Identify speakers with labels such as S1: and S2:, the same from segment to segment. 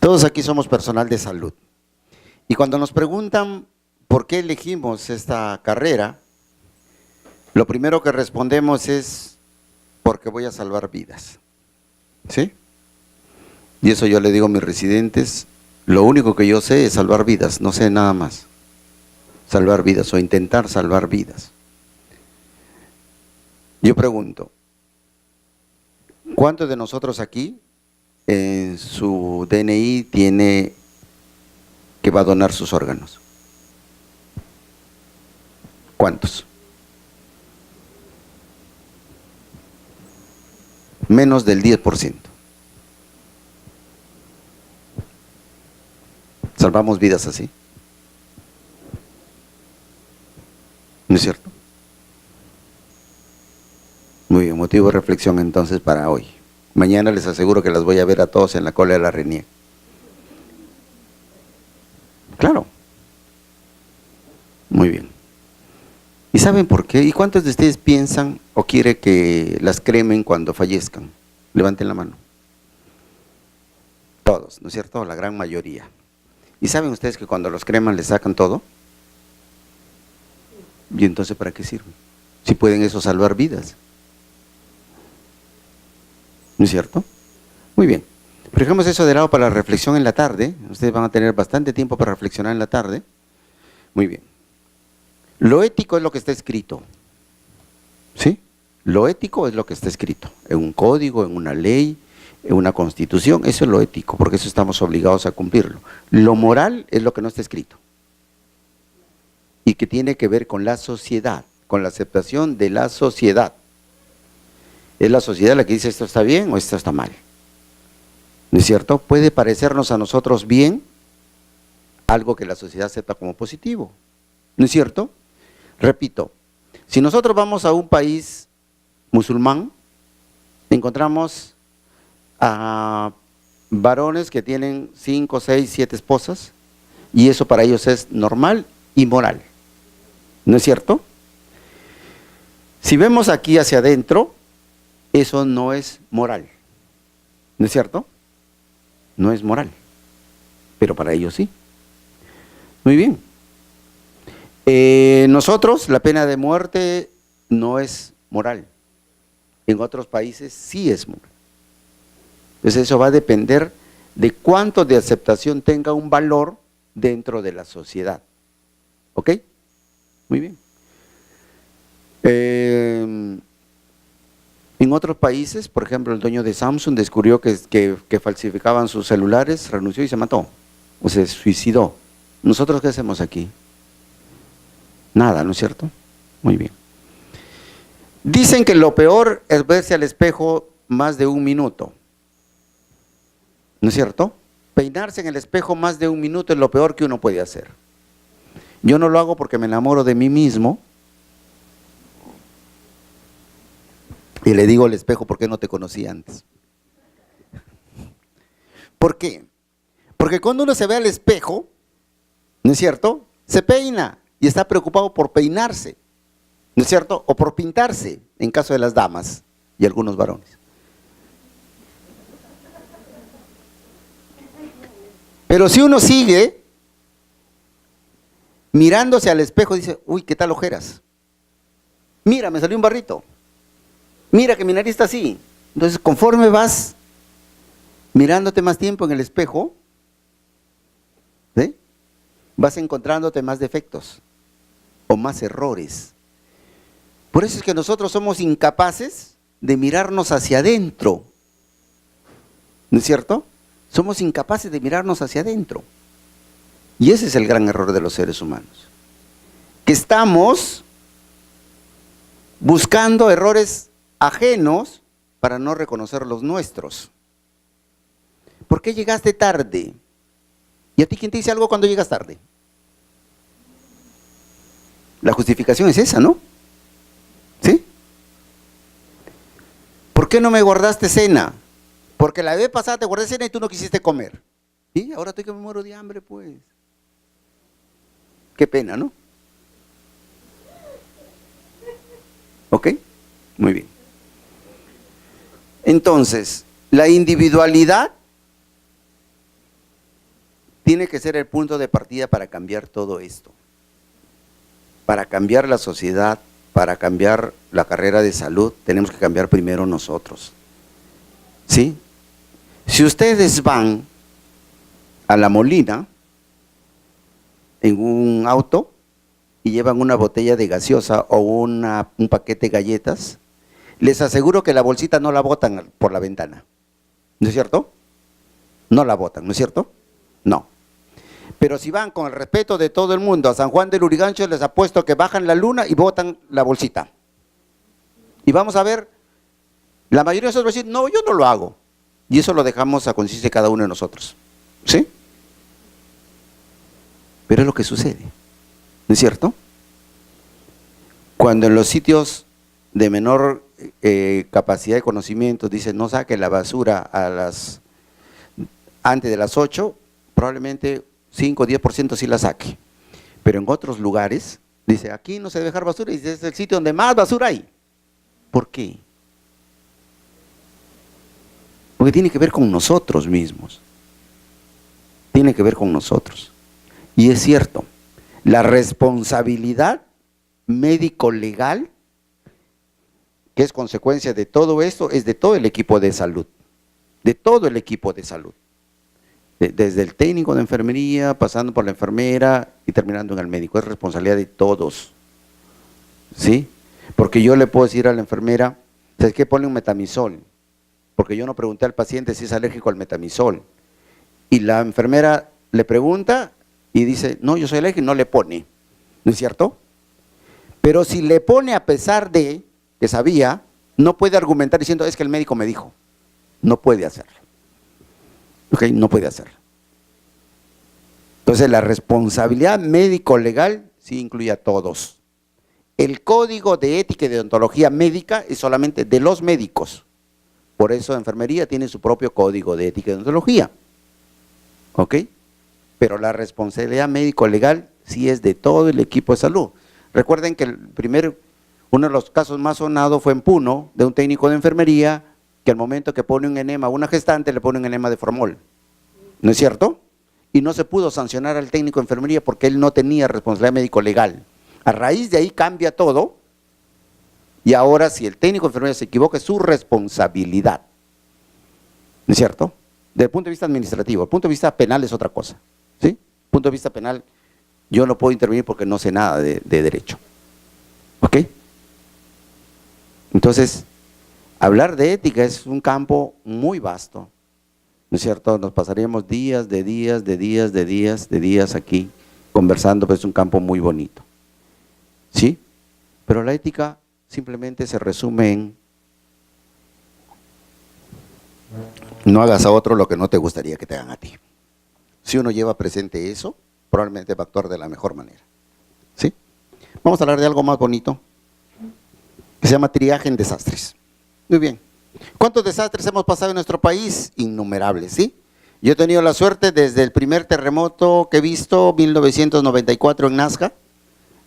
S1: Todos aquí somos personal de salud. Y cuando nos preguntan por qué elegimos esta carrera, lo primero que respondemos es porque voy a salvar vidas. ¿Sí? Y eso yo le digo a mis residentes, lo único que yo sé es salvar vidas, no sé nada más. Salvar vidas o intentar salvar vidas. Yo pregunto, ¿cuántos de nosotros aquí en su DNI tiene que va a donar sus órganos? ¿Cuántos? Menos del 10%. Salvamos vidas así. ¿No es cierto? Muy bien, motivo de reflexión entonces para hoy. Mañana les aseguro que las voy a ver a todos en la cola de la RENIEC. Claro. Muy bien. ¿Y saben por qué? ¿Y cuántos de ustedes piensan o quiere que las cremen cuando fallezcan? Levanten la mano. Todos, ¿no es cierto? La gran mayoría. ¿Y saben ustedes que cuando los creman les sacan todo? ¿Y entonces para qué sirve? Si pueden eso salvar vidas. ¿No es cierto? Muy bien. Pero dejemos eso de lado para la reflexión en la tarde. Ustedes van a tener bastante tiempo para reflexionar en la tarde. Muy bien. Lo ético es lo que está escrito. ¿Sí? Lo ético es lo que está escrito. En un código, en una ley, en una constitución. Eso es lo ético, porque eso estamos obligados a cumplirlo. Lo moral es lo que no está escrito. Y que tiene que ver con la sociedad, con la aceptación de la sociedad. Es la sociedad la que dice esto está bien o esto está mal. ¿No es cierto? Puede parecernos a nosotros bien algo que la sociedad acepta como positivo. ¿No es cierto? Repito, si nosotros vamos a un país musulmán, encontramos a varones que tienen 5, 6, 7 esposas y eso para ellos es normal y moral. ¿No es cierto? Si vemos aquí hacia adentro, eso no es moral. ¿No es cierto? No es moral, pero para ellos sí. Muy bien. Nosotros, la pena de muerte no es moral. En otros países sí es moral. Entonces eso va a depender de cuánto de aceptación tenga un valor dentro de la sociedad. ¿Ok? Muy bien. En otros países, por ejemplo, el dueño de Samsung descubrió que falsificaban sus celulares, renunció y se mató, o se suicidó. ¿Nosotros qué hacemos aquí? Nada, ¿no es cierto? Muy bien. Dicen que lo peor es verse al espejo más de 1 minuto. ¿No es cierto? Peinarse en el espejo más de 1 minuto es lo peor que uno puede hacer. Yo no lo hago porque me enamoro de mí mismo. Y le digo al espejo, ¿por qué no te conocí antes? ¿Por qué? Porque cuando uno se ve al espejo, ¿no es cierto? Se peina y está preocupado por peinarse, ¿no es cierto? O por pintarse, en caso de las damas y algunos varones. Pero si uno sigue mirándose al espejo, dice, uy, ¿qué tal ojeras? Mira, me salió un barrito. Mira que mi nariz está así. Entonces, conforme vas mirándote más tiempo en el espejo, ¿sí?, vas encontrándote más defectos o más errores. Por eso es que nosotros somos incapaces de mirarnos hacia adentro. ¿No es cierto? Somos incapaces de mirarnos hacia adentro. Y ese es el gran error de los seres humanos. Que estamos buscando errores ajenos para no reconocer los nuestros. ¿Por qué llegaste tarde? ¿Y a ti quién te dice algo cuando llegas tarde? La justificación es esa, ¿no? ¿Sí? ¿Por qué no me guardaste cena? Porque la vez pasada te guardé cena y tú no quisiste comer. Y ahora estoy que me muero de hambre, pues. Qué pena, ¿no? ¿Ok? Muy bien. Entonces, la individualidad tiene que ser el punto de partida para cambiar todo esto. Para cambiar la sociedad, para cambiar la carrera de salud, tenemos que cambiar primero nosotros. ¿Sí? Si ustedes van a La Molina en un auto y llevan una botella de gaseosa o un paquete de galletas, les aseguro que la bolsita no la botan por la ventana. ¿No es cierto? No la botan, ¿no es cierto? No. Pero si van con el respeto de todo el mundo a San Juan del Lurigancho, les apuesto que bajan la luna y botan la bolsita. Y vamos a ver, la mayoría de nosotros va a decir, no, yo no lo hago. Y eso lo dejamos a conciencia de cada uno de nosotros. ¿Sí? Pero es lo que sucede, ¿no es cierto? Cuando en los sitios de menor capacidad de conocimiento dicen no saque la basura antes de las 8, probablemente 5 o 10% sí la saque. Pero en otros lugares, dice, aquí no se debe dejar basura y es el sitio donde más basura hay. ¿Por qué? Porque tiene que ver con nosotros mismos. Tiene que ver con nosotros. Y es cierto, la responsabilidad médico-legal, que es consecuencia de todo esto, es de todo el equipo de salud. De todo el equipo de salud. Desde el técnico de enfermería, pasando por la enfermera y terminando en el médico. Es responsabilidad de todos. ¿Sí? Porque yo le puedo decir a la enfermera, ¿sabes qué? Ponle un metamizol. Porque yo no pregunté al paciente si es alérgico al metamizol. Y la enfermera le pregunta y dice, no, yo soy alérgico y no le pone. ¿No es cierto? Pero si le pone a pesar de que sabía, no puede argumentar diciendo, es que el médico me dijo. No puede hacerlo. ¿Ok? No puede hacerlo. Entonces la responsabilidad médico-legal sí incluye a todos. El código de ética y de deontología médica es solamente de los médicos. Por eso la enfermería tiene su propio código de ética y deontología. ¿Ok? Pero la responsabilidad médico-legal sí es de todo el equipo de salud. Recuerden que uno de los casos más sonados fue en Puno, de un técnico de enfermería, que al momento que pone un enema a una gestante, le pone un enema de formol. ¿No es cierto? Y no se pudo sancionar al técnico de enfermería porque él no tenía responsabilidad médico-legal. A raíz de ahí cambia todo, y ahora si el técnico de enfermería se equivoca es su responsabilidad. ¿No es cierto? Desde el punto de vista administrativo. El punto de vista penal es otra cosa. ¿Sí? El punto de vista penal, yo no puedo intervenir porque no sé nada de derecho. ¿Ok? Entonces, hablar de ética es un campo muy vasto. ¿No es cierto? Nos pasaríamos días aquí conversando, pero es un campo muy bonito. ¿Sí? Pero la ética simplemente se resume en no hagas a otro lo que no te gustaría que te hagan a ti. Si uno lleva presente eso, probablemente va a actuar de la mejor manera. ¿Sí? Vamos a hablar de algo más bonito, que se llama triaje en desastres. Muy bien. ¿Cuántos desastres hemos pasado en nuestro país? Innumerables, ¿sí? Yo he tenido la suerte desde el primer terremoto que he visto, 1994 en Nazca.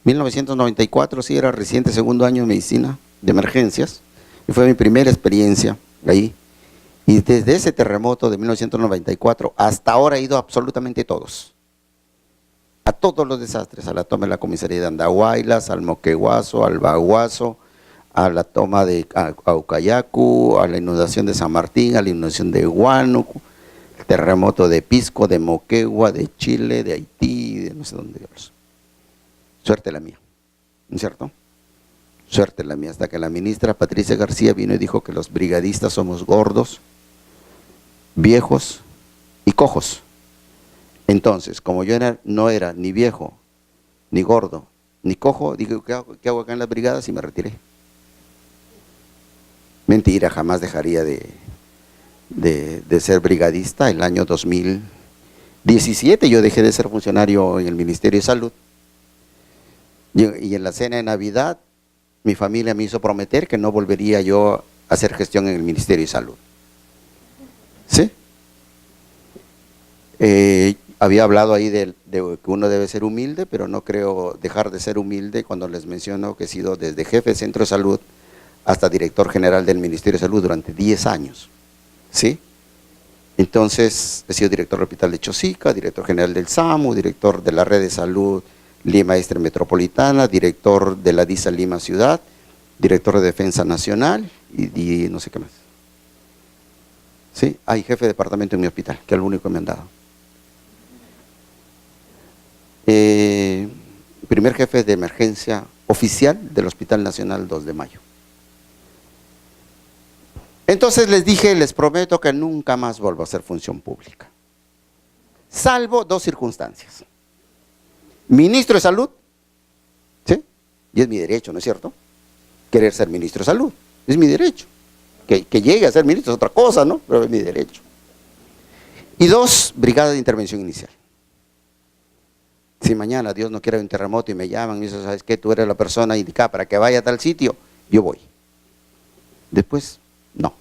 S1: 1994, sí, era reciente, segundo año de medicina de emergencias. Y fue mi primera experiencia ahí. Y desde ese terremoto de 1994 hasta ahora he ido a absolutamente todos. A todos los desastres, a la toma de la comisaría de Andahuaylas, al Moquegua,zo, al Baguazo, a la toma de Aucayacu, a la inundación de San Martín, a la inundación de Huánuco, el terremoto de Pisco, de Moquegua, de Chile, de Haití, de no sé dónde. Suerte la mía, ¿no es cierto? Suerte la mía, hasta que la ministra Patricia García vino y dijo que los brigadistas somos gordos, viejos y cojos. Entonces, como yo no era ni viejo, ni gordo, ni cojo, digo, ¿qué hago acá en las brigadas? Y me retiré. Mentira, jamás dejaría de ser brigadista. El año 2017 yo dejé de ser funcionario en el Ministerio de Salud. Y en la cena de Navidad, mi familia me hizo prometer que no volvería yo a hacer gestión en el Ministerio de Salud. ¿Sí? Había hablado ahí de que uno debe ser humilde, pero no creo dejar de ser humilde cuando les menciono que he sido desde jefe de centro de salud hasta director general del Ministerio de Salud durante 10 años. ¿Sí? Entonces, he sido director del Hospital de Chosica, director general del SAMU, director de la Red de Salud Lima Este Metropolitana, director de la DISA Lima Ciudad, director de Defensa Nacional y no sé qué más. ¿Sí? Hay jefe de departamento en mi hospital, que es lo único que me han dado. Primer jefe de emergencia oficial del Hospital Nacional 2 de Mayo. Entonces les dije, les prometo que nunca más vuelvo a hacer función pública. Salvo dos circunstancias. Ministro de Salud, ¿sí? Y es mi derecho, ¿no es cierto? Querer ser ministro de Salud, es mi derecho. Que llegue a ser ministro es otra cosa, ¿no? Pero es mi derecho. Y dos, brigada de intervención inicial. Si mañana Dios no quiere un terremoto y me llaman y me dicen, ¿sabes qué? Tú eres la persona indicada para que vaya a tal sitio, yo voy. Después, no.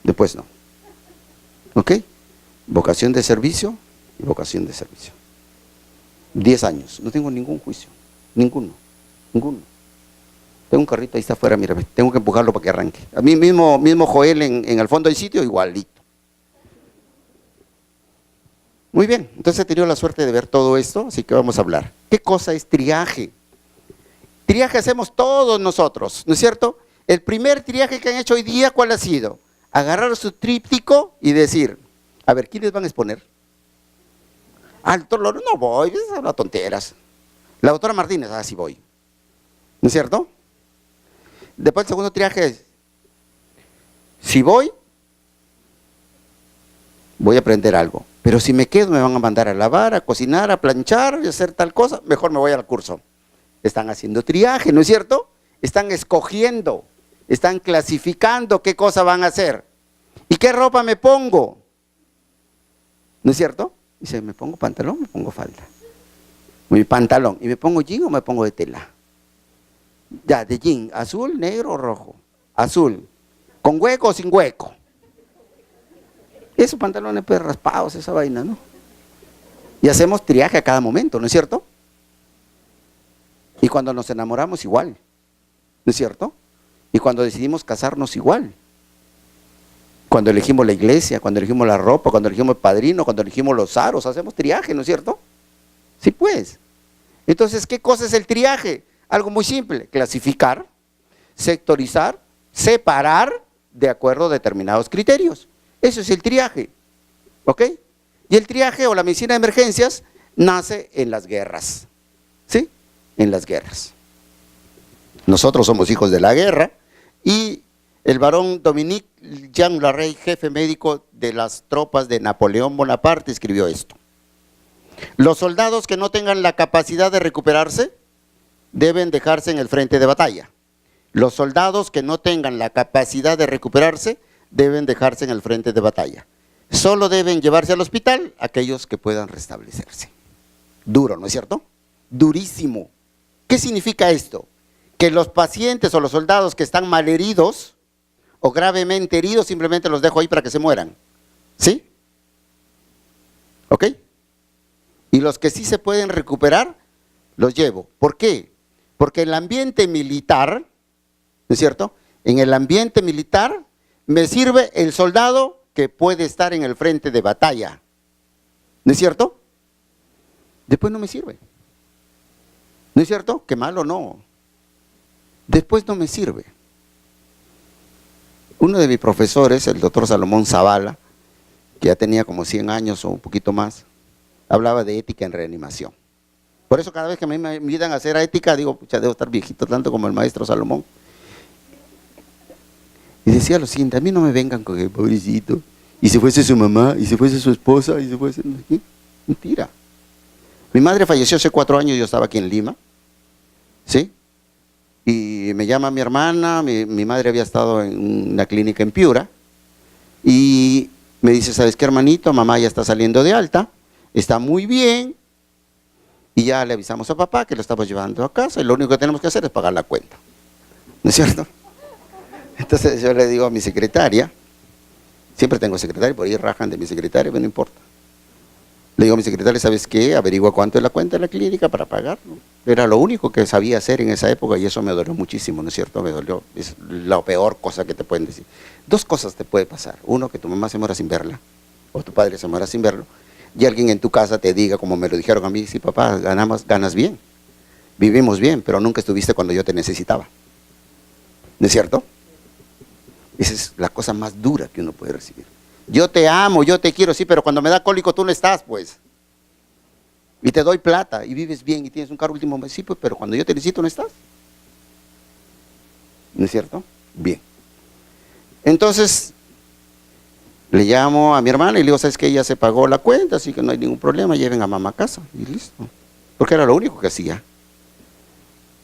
S1: Después no. ¿Ok? Vocación de servicio y vocación de servicio. 10 años, no tengo ningún juicio, ninguno. Tengo un carrito ahí está afuera, mira, tengo que empujarlo para que arranque. A mí mismo Joel en el fondo del sitio, igualito. Muy bien, entonces he tenido la suerte de ver todo esto, así que vamos a hablar. ¿Qué cosa es triaje? Triaje hacemos todos nosotros, ¿no es cierto? El primer triaje que han hecho hoy día, ¿cuál ha sido? Agarrar su tríptico y decir, a ver, ¿quiénes van a exponer? Ah, el doctor Loro, no voy, esas son las tonteras. La doctora Martínez, sí voy. ¿No es cierto? Después el segundo triaje es, si voy a aprender algo. Pero si me quedo, me van a mandar a lavar, a cocinar, a planchar, a hacer tal cosa, mejor me voy al curso. Están haciendo triaje, ¿no es cierto? Están escogiendo, están clasificando qué cosa van a hacer. ¿Y qué ropa me pongo? ¿No es cierto? Dice, ¿me pongo pantalón o me pongo falda? Mi pantalón. ¿Y me pongo jean o me pongo de tela? Ya, de jean, azul, negro o rojo. Azul. ¿Con hueco o sin hueco? Esos pantalones pues raspados, esa vaina, ¿no? Y hacemos triaje a cada momento, ¿no es cierto? Y cuando nos enamoramos igual, ¿no es cierto? Y cuando decidimos casarnos igual. Cuando elegimos la iglesia, cuando elegimos la ropa, cuando elegimos el padrino, cuando elegimos los aros, hacemos triaje, ¿no es cierto? Sí, pues. Entonces, ¿qué cosa es el triaje? Algo muy simple, clasificar, sectorizar, separar de acuerdo a determinados criterios. Eso es el triaje, ¿ok? Y el triaje o la medicina de emergencias nace en las guerras, ¿sí? En las guerras. Nosotros somos hijos de la guerra y el barón Dominique Jean Larrey, jefe médico de las tropas de Napoleón Bonaparte, escribió esto. Los soldados que no tengan la capacidad de recuperarse deben dejarse en el frente de batalla. Los soldados que no tengan la capacidad de recuperarse deben dejarse en el frente de batalla. Solo deben llevarse al hospital aquellos que puedan restablecerse. Duro, ¿no es cierto? Durísimo. ¿Qué significa esto? Que los pacientes o los soldados que están malheridos o gravemente heridos simplemente los dejo ahí para que se mueran. ¿Sí? ¿Ok? Y los que sí se pueden recuperar, los llevo. ¿Por qué? Porque en el ambiente militar, ¿no es cierto? En el ambiente militar me sirve el soldado que puede estar en el frente de batalla. ¿No es cierto? Después no me sirve. ¿No es cierto? Qué malo no. Después no me sirve. Uno de mis profesores, el doctor Salomón Zavala, que ya tenía como 100 años o un poquito más, hablaba de ética en reanimación. Por eso cada vez que me invitan a hacer ética, digo, pucha, debo estar viejito tanto como el maestro Salomón. Y decía lo siguiente, a mí no me vengan con el pobrecito, y si fuese su mamá, y si fuese su esposa, y si fuese... Mentira. Mi madre falleció hace 4 años, yo estaba aquí en Lima, ¿sí? Y me llama mi hermana, mi madre había estado en una clínica en Piura, y me dice, ¿sabes qué, hermanito? Mamá ya está saliendo de alta, está muy bien, y ya le avisamos a papá que lo estamos llevando a casa, y lo único que tenemos que hacer es pagar la cuenta. ¿No es cierto? Entonces yo le digo a mi secretaria, siempre tengo secretaria, por ahí rajan de mi secretaria, pero no importa. Le digo a mi secretaria, ¿sabes qué? Averigua cuánto es la cuenta de la clínica para pagarlo. Era lo único que sabía hacer en esa época y eso me dolió muchísimo, ¿no es cierto? Me dolió, es la peor cosa que te pueden decir. Dos cosas te puede pasar. Uno, que tu mamá se muera sin verla, o tu padre se muera sin verlo, y alguien en tu casa te diga, como me lo dijeron a mí, sí, papá, ganas bien, vivimos bien, pero nunca estuviste cuando yo te necesitaba. ¿No es cierto? Esa es la cosa más dura que uno puede recibir. Yo te amo, yo te quiero, sí, pero cuando me da cólico tú no estás, pues. Y te doy plata y vives bien y tienes un carro último mes, sí, pues, pero cuando yo te necesito no estás. ¿No es cierto? Bien. Entonces, le llamo a mi hermana y le digo, ¿sabes qué? Ella se pagó la cuenta, así que no hay ningún problema, lleven a mamá a casa y listo. Porque era lo único que hacía.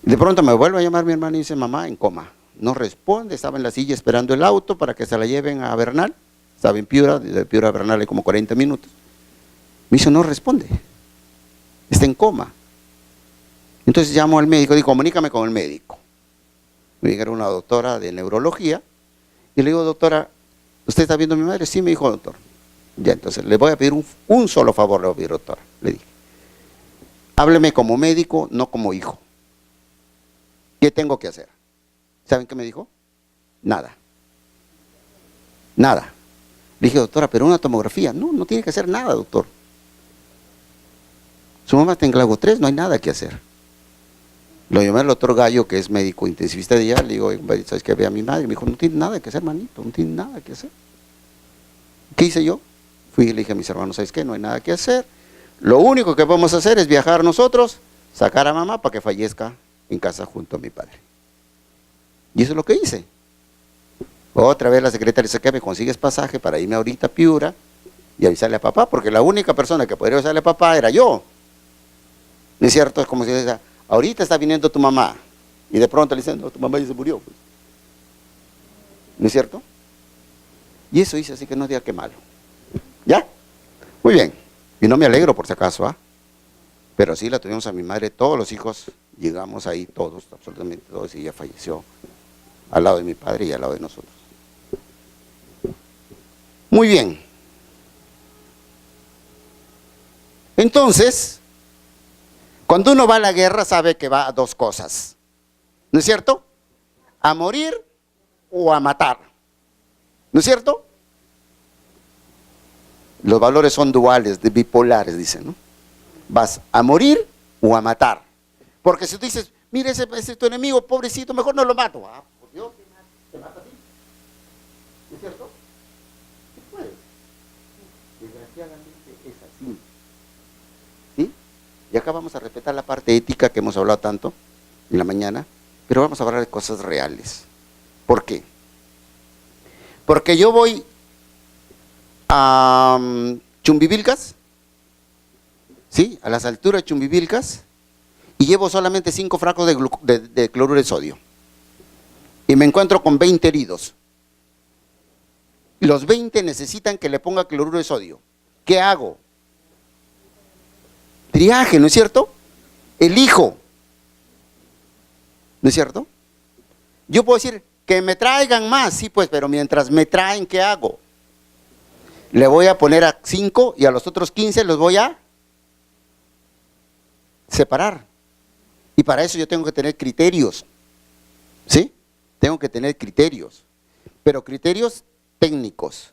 S1: De pronto me vuelve a llamar mi hermana y dice, mamá, en coma. No responde, estaba en la silla esperando el auto para que se la lleven a Bernal. Estaba en Piura, de Piura a Bernal hay como 40 minutos. Me dice, no responde, está en coma. Entonces llamo al médico, digo, comunícame con el médico. Me dijeron una doctora de neurología y le digo, doctora, ¿usted está viendo a mi madre? Sí, me dijo, doctor. Ya, entonces le voy a pedir un solo favor, le voy a pedir, doctora. Le dije, hábleme como médico, no como hijo. ¿Qué tengo que hacer? ¿Saben qué me dijo? Nada. Nada. Le dije, doctora, pero una tomografía. No, no tiene que hacer nada, doctor. Su mamá está en grado 3, no hay nada que hacer. Lo llamé al doctor Gallo, que es médico intensivista de allá, le digo, ¿sabes qué? Ve a mi madre. Me dijo, no tiene nada que hacer, manito, no tiene nada que hacer. ¿Qué hice yo? Fui y le dije a mis hermanos, ¿sabes qué? No hay nada que hacer. Lo único que podemos hacer es viajar nosotros, sacar a mamá para que fallezca en casa junto a mi padre. Y eso es lo que hice. Otra vez la secretaria dice, ¿qué? Me consigues pasaje para irme ahorita a Piura y avisarle a papá, porque la única persona que podría avisarle a papá era yo. ¿No es cierto? Es como si decía, ahorita está viniendo tu mamá, y de pronto le dicen, no, tu mamá ya se murió. Pues. ¿No es cierto? Y eso hice, así que no diga qué malo. ¿Ya? Muy bien. Y no me alegro por si acaso, ¿ah? Pero sí la tuvimos a mi madre, todos los hijos, llegamos ahí todos, absolutamente todos, y ella falleció al lado de mi padre y al lado de nosotros. Muy bien. Entonces, cuando uno va a la guerra sabe que va a dos cosas, ¿no es cierto? A morir o a matar, ¿no es cierto? Los valores son duales, bipolares, dicen, ¿no? Vas a morir o a matar. Porque si tú dices, mira, ese es tu enemigo, pobrecito, mejor no lo mato. Ah, por Dios, te mata a ti. ¿No es cierto? ¿Qué puedes? Desgraciadamente es así. ¿Sí? Y acá vamos a respetar la parte ética que hemos hablado tanto en la mañana, pero vamos a hablar de cosas reales. ¿Por qué? Porque yo voy a Chumbivilcas, ¿sí? A las alturas de Chumbivilcas, y llevo solamente 5 frascos de cloruro de sodio. Y me encuentro con 20 heridos. Y los 20 necesitan que le ponga cloruro de sodio. ¿Qué hago? Triaje, ¿no es cierto? Elijo. ¿No es cierto? Yo puedo decir, que me traigan más, sí pues, pero mientras me traen, ¿qué hago? Le voy a poner a 5 y a los otros 15 los voy a separar. Y para eso yo tengo que tener criterios, ¿sí? Tengo que tener criterios, pero criterios técnicos,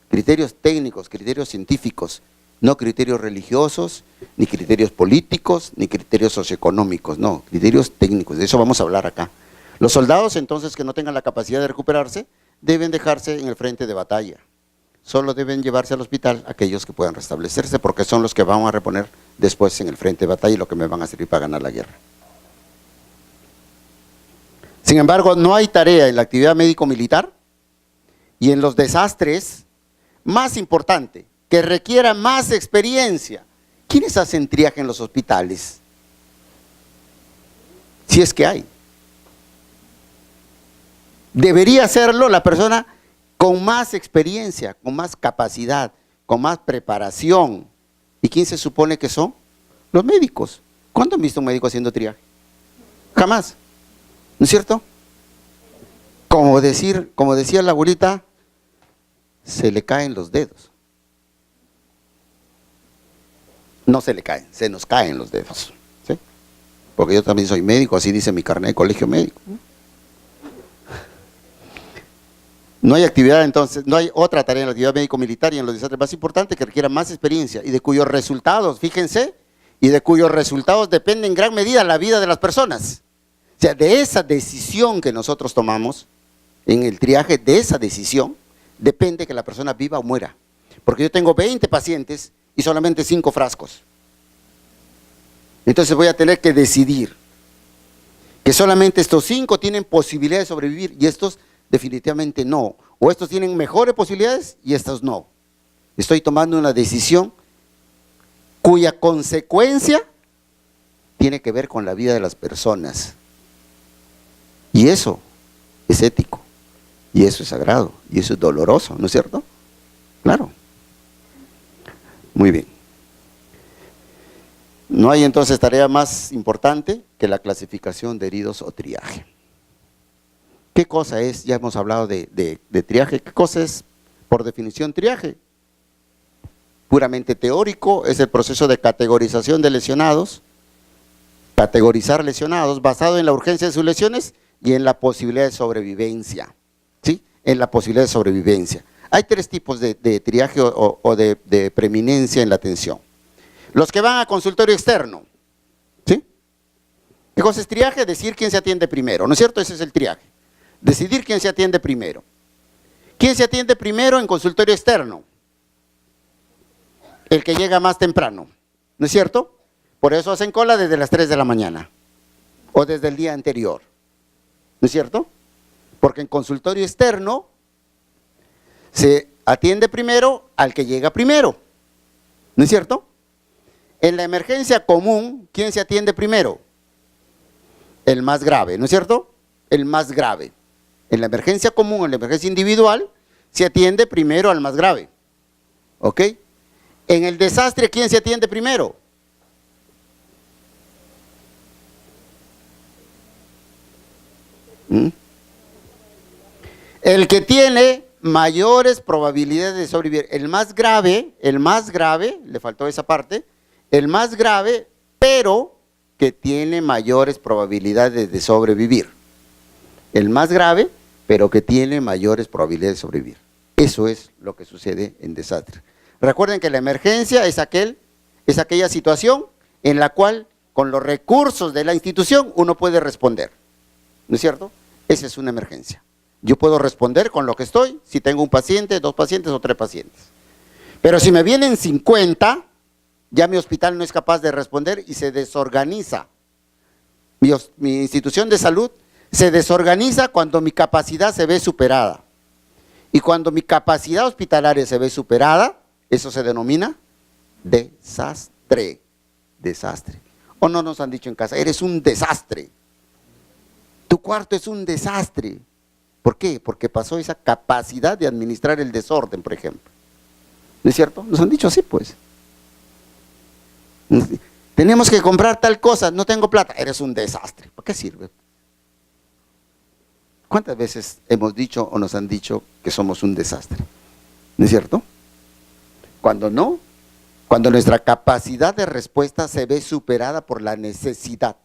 S1: criterios científicos, no criterios religiosos, ni criterios políticos, ni criterios socioeconómicos, no, criterios técnicos, de eso vamos a hablar acá. Los soldados entonces que no tengan la capacidad de recuperarse, deben dejarse en el frente de batalla. Solo deben llevarse al hospital aquellos que puedan restablecerse, porque son los que vamos a reponer después en el frente de batalla y lo que me van a servir para ganar la guerra. Sin embargo, no hay tarea en la actividad médico-militar y en los desastres más importante, que requiera más experiencia. ¿Quiénes hacen triaje en los hospitales? Si es que hay. Debería hacerlo la persona con más experiencia, con más capacidad, con más preparación. ¿Y quién se supone que son? Los médicos. ¿Cuándo han visto un médico haciendo triaje? Jamás. ¿No es cierto? Como decía la abuelita, se le caen los dedos. No se le caen, se nos caen los dedos, ¿sí? Porque yo también soy médico, así dice mi carnet de colegio médico. No hay actividad entonces, no hay otra tarea en la actividad médico-militar y en los desastres más importantes que requiera más experiencia y de cuyos resultados, fíjense, y de cuyos resultados depende en gran medida la vida de las personas. O sea, de esa decisión que nosotros tomamos en el triaje, de esa decisión, depende que la persona viva o muera. Porque yo tengo 20 pacientes y solamente 5 frascos. Entonces voy a tener que decidir que solamente estos 5 tienen posibilidad de sobrevivir y estos definitivamente no. O estos tienen mejores posibilidades y estos no. Estoy tomando una decisión cuya consecuencia tiene que ver con la vida de las personas. Y eso es ético, y eso es sagrado, y eso es doloroso, ¿no es cierto? Claro. Muy bien. No hay entonces tarea más importante que la clasificación de heridos o triaje. ¿Qué cosa es? Ya hemos hablado de triaje. ¿Qué cosa es, por definición, triaje? Puramente teórico, es el proceso de categorización de lesionados, categorizar lesionados basado en la urgencia de sus lesiones y en la posibilidad de sobrevivencia, ¿sí? En la posibilidad de sobrevivencia. Hay 3 tipos de triaje o de preeminencia en la atención. Los que van a consultorio externo, ¿sí? ¿Qué cosa es triaje? Decir quién se atiende primero, ¿no es cierto? Ese es el triaje. Decidir quién se atiende primero. ¿Quién se atiende primero en consultorio externo? El que llega más temprano, ¿no es cierto? Por eso hacen cola desde las 3 de la mañana o desde el día anterior, ¿no es cierto? Porque en consultorio externo se atiende primero al que llega primero, ¿no es cierto? En la emergencia común, ¿quién se atiende primero? El más grave, ¿no es cierto? El más grave. En la emergencia común, en la emergencia individual, se atiende primero al más grave, ¿ok? En el desastre, ¿quién se atiende primero? El que tiene mayores probabilidades de sobrevivir. El más grave, le faltó esa parte, el más grave, pero que tiene mayores probabilidades de sobrevivir. El más grave, pero que tiene mayores probabilidades de sobrevivir. Eso es lo que sucede en desastre. Recuerden que la emergencia es aquella situación en la cual con los recursos de la institución uno puede responder, ¿no es cierto? Esa es una emergencia. Yo puedo responder con lo que estoy, si tengo un paciente, 2 pacientes o 3 pacientes. Pero si me vienen 50, ya mi hospital no es capaz de responder y se desorganiza. Mi institución de salud se desorganiza cuando mi capacidad se ve superada. Y cuando mi capacidad hospitalaria se ve superada, eso se denomina desastre. Desastre. ¿O no nos han dicho en casa? Eres un desastre. Tu cuarto es un desastre. ¿Por qué? Porque pasó esa capacidad de administrar el desorden, por ejemplo. ¿No es cierto? Nos han dicho así, pues. Tenemos que comprar tal cosa, no tengo plata. Eres un desastre. ¿Para qué sirve? ¿Cuántas veces hemos dicho o nos han dicho que somos un desastre? ¿No es cierto? Cuando no, cuando nuestra capacidad de respuesta se ve superada por la necesidad.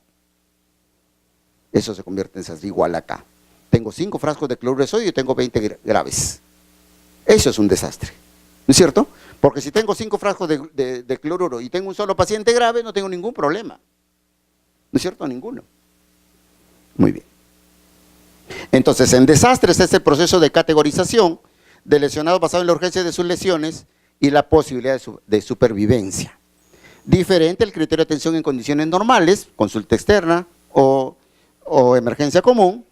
S1: Eso se convierte en desastre, igual acá. Tengo 5 frascos de cloruro de sodio y tengo 20 graves. Eso es un desastre, ¿no es cierto? Porque si tengo 5 frascos de cloruro y tengo un solo paciente grave, no tengo ningún problema. ¿No es cierto? Ninguno. Muy bien. Entonces, en desastres es el proceso de categorización de lesionados basado en la urgencia de sus lesiones y la posibilidad de supervivencia. Diferente el criterio de atención en condiciones normales, consulta externa o emergencia común,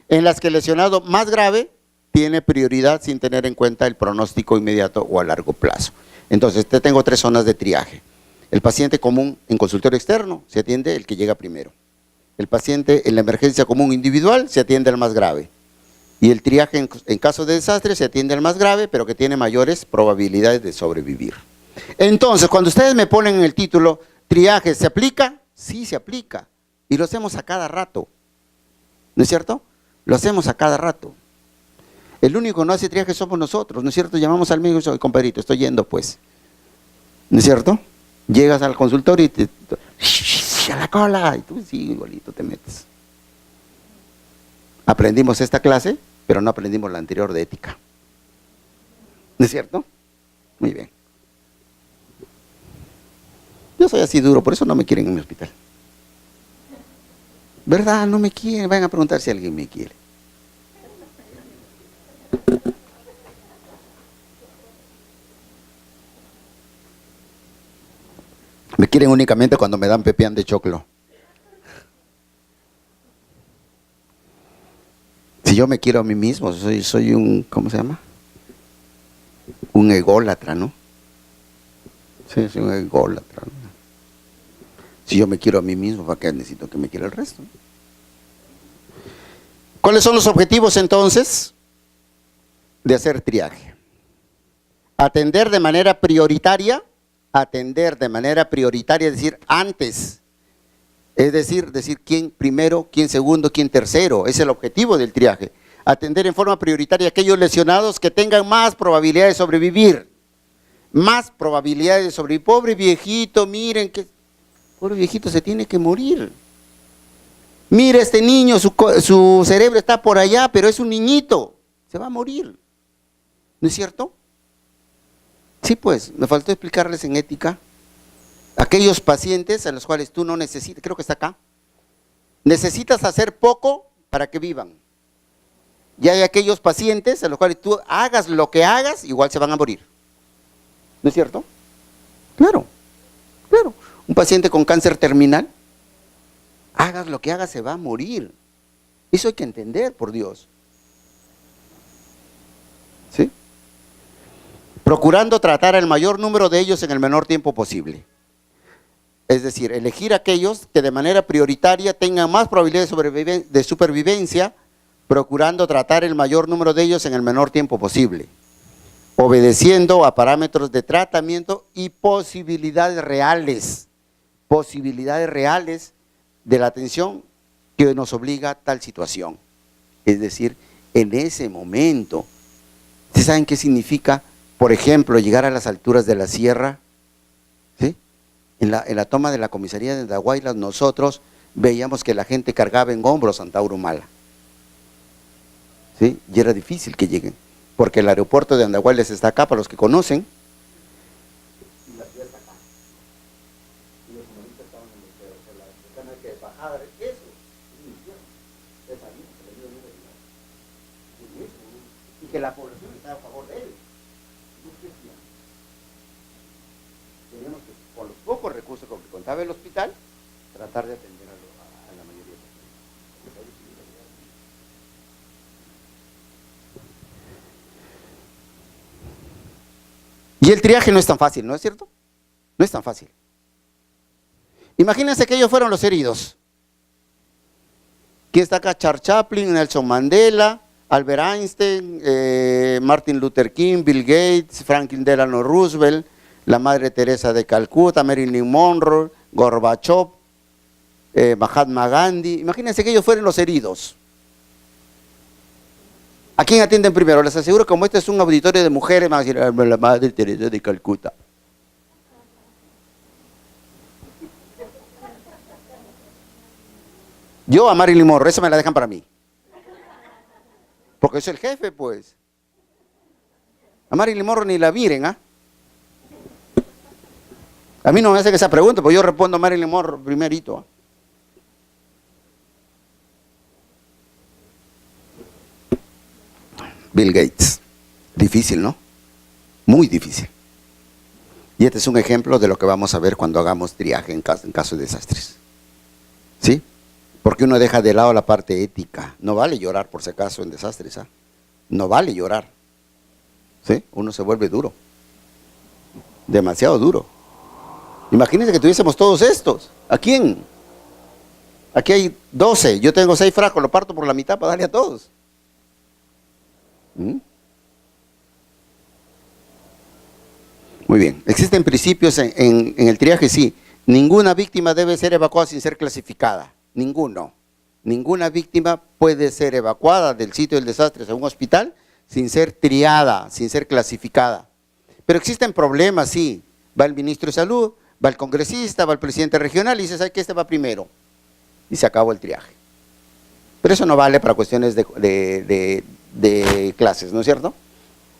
S1: en las que el lesionado más grave tiene prioridad sin tener en cuenta el pronóstico inmediato o a largo plazo. Entonces, tengo 3 zonas de triaje. El paciente común en consultorio externo se atiende el que llega primero. El paciente en la emergencia común individual se atiende al más grave. Y el triaje en caso de desastre se atiende al más grave, pero que tiene mayores probabilidades de sobrevivir. Entonces, cuando ustedes me ponen en el título, ¿triaje se aplica? Sí, se aplica. Y lo hacemos a cada rato. ¿No es cierto? Lo hacemos a cada rato. El único que no hace triaje somos nosotros, ¿no es cierto? Llamamos al médico y dice, compadrito, estoy yendo pues. ¿No es cierto? Llegas al consultorio y te... ¡A la cola! Y tú sí, igualito te metes. Aprendimos esta clase, pero no aprendimos la anterior de ética. ¿No es cierto? Muy bien. Yo soy así duro, por eso no me quieren en mi hospital. ¿Verdad? No me quieren. Vayan a preguntar si alguien me quiere. Me quieren únicamente cuando me dan pepián de choclo. Si yo me quiero a mí mismo, soy un, ¿cómo se llama? Un ególatra, ¿no? Sí, soy un ególatra, ¿no? Si yo me quiero a mí mismo, ¿para qué necesito que me quiera el resto? ¿Cuáles son los objetivos entonces de hacer triaje? Atender de manera prioritaria, es decir, antes. Es decir, quién primero, quién segundo, quién tercero. Es el objetivo del triaje. Atender en forma prioritaria a aquellos lesionados que tengan más probabilidad de sobrevivir. Más probabilidades de sobrevivir. Pobre viejito, miren que... Pobre viejito se tiene que morir. Mira, este niño, su cerebro está por allá, pero es un niñito. Se va a morir. ¿No es cierto? Sí, pues, me faltó explicarles en ética. Aquellos pacientes a los cuales tú no necesitas, creo que está acá, necesitas hacer poco para que vivan. Y hay aquellos pacientes a los cuales tú hagas lo que hagas, igual se van a morir. ¿No es cierto? Claro, claro. Un paciente con cáncer terminal, hagas lo que hagas, se va a morir. Eso hay que entender, por Dios. ¿Sí? Procurando tratar al mayor número de ellos en el menor tiempo posible. Es decir, elegir aquellos que de manera prioritaria tengan más probabilidad de supervivencia, procurando tratar el mayor número de ellos en el menor tiempo posible, obedeciendo a parámetros de tratamiento y posibilidades reales de la atención que nos obliga a tal situación. Es decir, en ese momento, ¿ustedes saben qué significa, por ejemplo, llegar a las alturas de la sierra? ¿Sí? En la toma de la comisaría de Andahuaylas, nosotros veíamos que la gente cargaba en hombros Santa Urumala. ¿Sí? Y era difícil que lleguen, porque el aeropuerto de Andahuaylas está acá, para los que conocen, y la ciudad está acá. Y los humanistas estaban en los cerros, la ventana que bajada, eso es un infierno. Es ahí, y que la población está a favor de él. Teníamos que, con los pocos recursos con que contaba el hospital, tratar de atender a la mayoría de los pacientes. Y el triaje no es tan fácil, ¿no es cierto? No es tan fácil. Imagínense que ellos fueron los heridos. ¿Quién está acá? Charles Chaplin, Nelson Mandela, Albert Einstein, Martin Luther King, Bill Gates, Franklin Delano Roosevelt, la Madre Teresa de Calcuta, Marilyn Monroe, Gorbachev, Mahatma Gandhi. Imagínense que ellos fueron los heridos. ¿A quién atienden primero? Les aseguro que como este es un auditorio de mujeres, van a decir, la Madre Teresa de Calcuta. Yo a Marilyn Monroe, esa me la dejan para mí. Porque es el jefe, pues. A Marilyn Monroe ni la miren, ¿ah? A mí no me hacen esa pregunta, pues yo respondo a Marilyn Monroe primerito. Bill Gates. Difícil, ¿no? Muy difícil. Y este es un ejemplo de lo que vamos a ver cuando hagamos triaje en caso de desastres. ¿Sí? Porque uno deja de lado la parte ética. No vale llorar por si acaso en desastres, ¿ah? No vale llorar. ¿Sí? Uno se vuelve duro. Demasiado duro. Imagínense que tuviésemos todos estos. ¿A quién? Aquí hay 12. Yo tengo 6 frascos, lo parto por la mitad para darle a todos. Muy bien. Existen principios en el triaje, sí. Ninguna víctima debe ser evacuada sin ser clasificada. Ninguno. Ninguna víctima puede ser evacuada del sitio del desastre a un hospital sin ser triada, sin ser clasificada. Pero existen problemas, sí. Va el ministro de Salud, Va el congresista, va el presidente regional y dice, ¿sabe qué? Este va primero. Y se acabó el triaje. Pero eso no vale para cuestiones de clases, ¿no es cierto?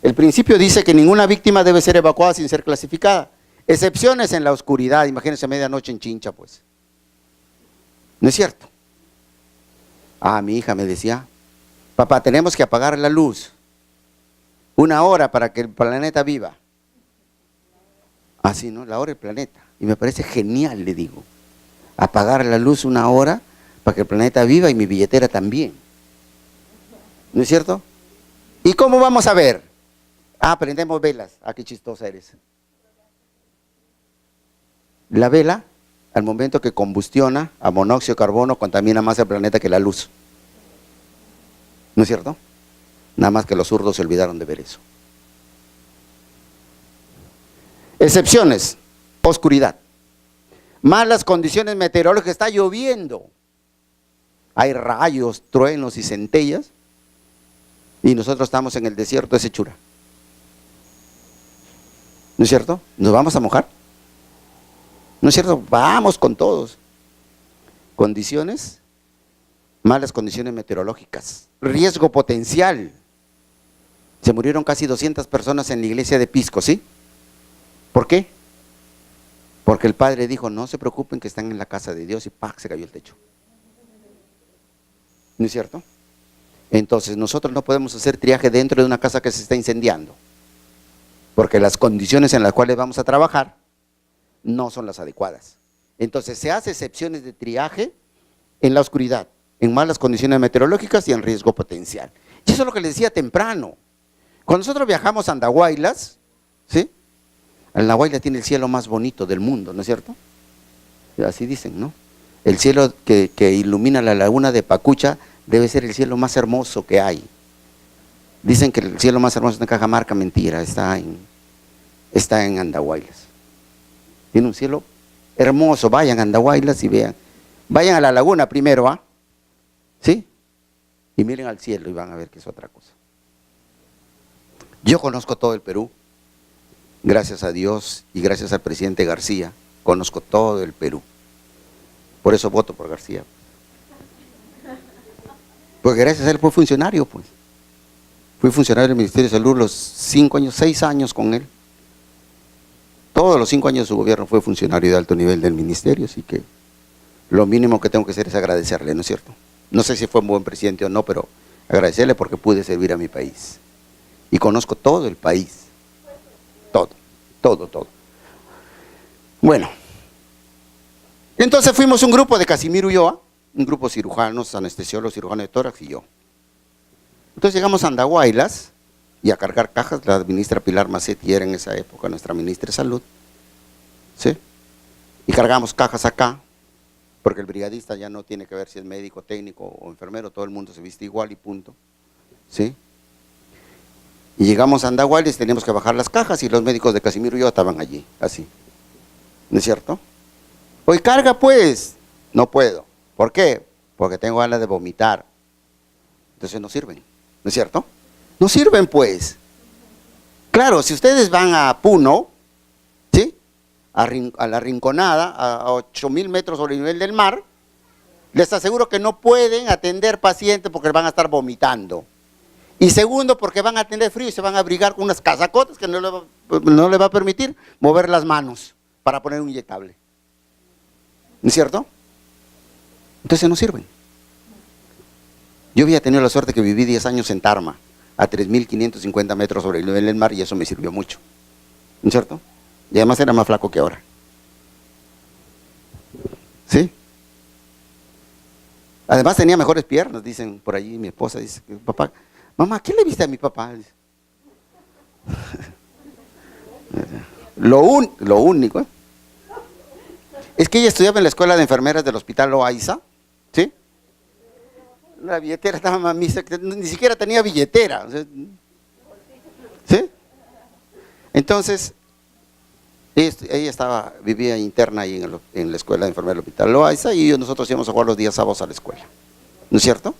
S1: El principio dice que ninguna víctima debe ser evacuada sin ser clasificada. Excepciones en la oscuridad, imagínense medianoche en Chincha, pues. ¿No es cierto? Ah, mi hija me decía, papá, tenemos que apagar la luz 1 hora para que el planeta viva. Así, ¿no? La hora del planeta. Y me parece genial, le digo. Apagar la luz 1 hora para que el planeta viva y mi billetera también. ¿No es cierto? ¿Y cómo vamos a ver? Ah, prendemos velas. Ah, qué chistosa eres. La vela, al momento que combustiona a monóxido de carbono, contamina más el planeta que la luz. ¿No es cierto? Nada más que los zurdos se olvidaron de ver eso. Excepciones, oscuridad. Malas condiciones meteorológicas, está lloviendo. Hay rayos, truenos y centellas. Y nosotros estamos en el desierto de Sechura. ¿No es cierto? ¿Nos vamos a mojar? ¿No es cierto? Vamos con todos. Condiciones, malas condiciones meteorológicas. Riesgo potencial. Se murieron casi 200 personas en la iglesia de Pisco, ¿sí? ¿Por qué? Porque el padre dijo, no se preocupen que están en la casa de Dios y ¡pac! Se cayó el techo. ¿No es cierto? Entonces nosotros no podemos hacer triaje dentro de una casa que se está incendiando. Porque las condiciones en las cuales vamos a trabajar no son las adecuadas. Entonces se hace excepciones de triaje en la oscuridad, en malas condiciones meteorológicas y en riesgo potencial. Y eso es lo que les decía temprano. Cuando nosotros viajamos a Andahuaylas, ¿sí? Andahuaylas tiene el cielo más bonito del mundo, ¿no es cierto? Así dicen, ¿no? El cielo que ilumina la laguna de Pacucha debe ser el cielo más hermoso que hay. Dicen que el cielo más hermoso es en Cajamarca, mentira, está en Andahuaylas. Tiene un cielo hermoso, vayan a Andahuaylas y vean. Vayan a la laguna primero, ¿ah? ¿Sí? Y miren al cielo y van a ver que es otra cosa. Yo conozco todo el Perú, gracias a Dios y gracias al presidente García, conozco todo el Perú. Por eso voto por García. Porque gracias a él fue funcionario, pues. Fui funcionario del Ministerio de Salud los 5 años, 6 años con él. Todos los 5 años de su gobierno fue funcionario de alto nivel del ministerio, así que lo mínimo que tengo que hacer es agradecerle, ¿no es cierto? No sé si fue un buen presidente o no, pero agradecerle porque pude servir a mi país. Y conozco todo el país. Todo. Bueno. Entonces fuimos un grupo de Casimiro Ulloa, un grupo de cirujanos, anestesiólogos, cirujanos de tórax y yo. Entonces llegamos a Andahuaylas y a cargar cajas. La ministra Pilar Macetti era en esa época nuestra ministra de Salud, ¿sí? Y cargamos cajas acá, porque el brigadista ya no tiene que ver si es médico, técnico o enfermero, todo el mundo se viste igual y punto, ¿sí? Y llegamos a Andahuaylas, teníamos que bajar las cajas y los médicos de Casimiro y yo estaban allí, así, ¿no es cierto? Hoy carga pues, no puedo. ¿Por qué? Porque tengo ganas de vomitar. Entonces no sirven, ¿no es cierto? No sirven pues. Claro, si ustedes van a Puno, ¿sí? A la Rinconada, a 8.000 metros sobre el nivel del mar, les aseguro que no pueden atender pacientes porque van a estar vomitando. Y segundo, porque van a tener frío y se van a abrigar con unas casacotas que no le va a permitir mover las manos para poner un inyectable. ¿No es cierto? Entonces no sirven. Yo había tenido la suerte que viví 10 años en Tarma, a 3.550 metros sobre el nivel del mar, y eso me sirvió mucho. ¿No es cierto? Y además era más flaco que ahora. ¿Sí? Además tenía mejores piernas, dicen por allí. Mi esposa dice, papá, mamá, ¿qué le viste a mi papá? Lo único, es que ella estudiaba en la escuela de enfermeras del Hospital Loaiza, ¿sí? La billetera estaba mamisa, ni siquiera tenía billetera, ¿sí? Entonces, ella vivía interna ahí en la escuela de enfermeras del Hospital Loaiza, y nosotros íbamos a jugar los días sábados a la escuela, ¿no es cierto?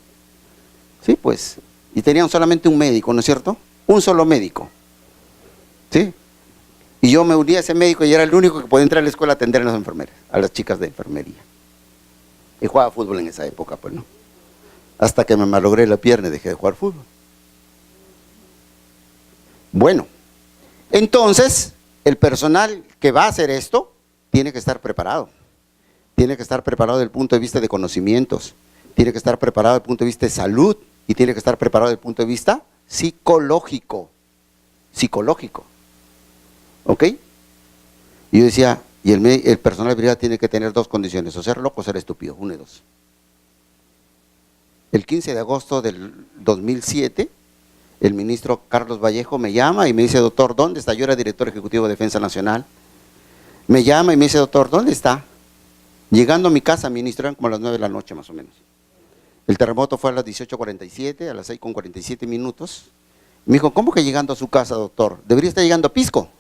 S1: Sí, pues, y tenían solamente un médico, ¿no es cierto? Un solo médico, ¿sí? Y yo me uní a ese médico y era el único que podía entrar a la escuela a atender a las enfermeras, a las chicas de enfermería. Y jugaba fútbol en esa época, pues no. Hasta que me malogré la pierna y dejé de jugar fútbol. Bueno, entonces el personal que va a hacer esto tiene que estar preparado. Tiene que estar preparado desde el punto de vista de conocimientos, tiene que estar preparado desde el punto de vista de salud y tiene que estar preparado desde el punto de vista psicológico. Psicológico. ¿Ok? Y yo decía, y el personal de brigada tiene que tener dos condiciones, o ser loco o ser estúpido, una de dos. El 15 de agosto del 2007, el ministro Carlos Vallejo me llama y me dice, doctor, ¿dónde está? Yo era director ejecutivo de Defensa Nacional. Me llama y me dice, doctor, ¿dónde está? Llegando a mi casa, ministro, eran como a las 9 de la noche más o menos. El terremoto fue a las 18:47, a las 6:47 minutos. Me dijo, ¿cómo que llegando a su casa, doctor? Debería estar llegando a Pisco.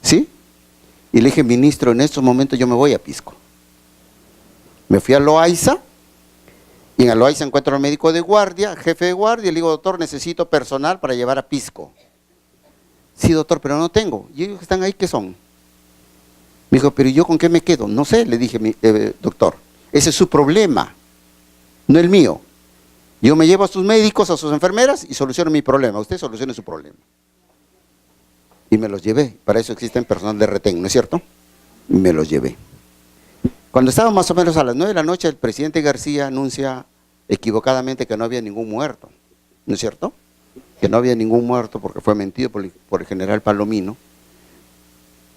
S1: ¿Sí? Y le dije, ministro, en estos momentos yo me voy a Pisco. Me fui a Loaiza, y en Loaiza encuentro al médico de guardia, jefe de guardia, y le digo, doctor, necesito personal para llevar a Pisco. Sí, doctor, pero no tengo. Y ellos que están ahí, ¿qué son? Me dijo, pero ¿y yo con qué me quedo? No sé, le dije, doctor, ese es su problema, no el mío. Yo me llevo a sus médicos, a sus enfermeras y soluciono mi problema. Usted solucione su problema. Y me los llevé. Para eso existen personal de retén, ¿no es cierto? Y me los llevé. Cuando estaba más o menos a las 9 de la noche, el presidente García anuncia equivocadamente que no había ningún muerto, ¿no es cierto? Que no había ningún muerto porque fue mentido por el general Palomino.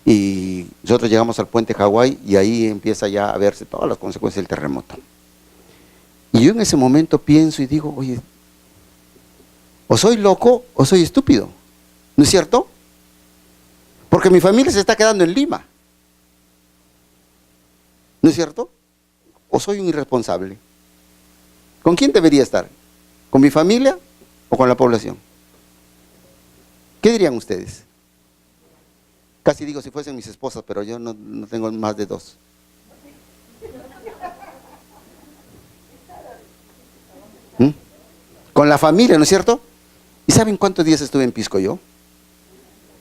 S1: Y nosotros llegamos al puente Hawái y ahí empieza ya a verse todas las consecuencias del terremoto. Y yo en ese momento pienso y digo, oye, o soy loco o soy estúpido, ¿no es cierto? Porque mi familia se está quedando en Lima, ¿no es cierto? ¿O soy un irresponsable? ¿Con quién debería estar? ¿Con mi familia o con la población? ¿Qué dirían ustedes? Casi digo si fuesen mis esposas, pero yo no tengo más de dos. Con la familia, ¿no es cierto? ¿Y saben cuántos días estuve en Pisco yo?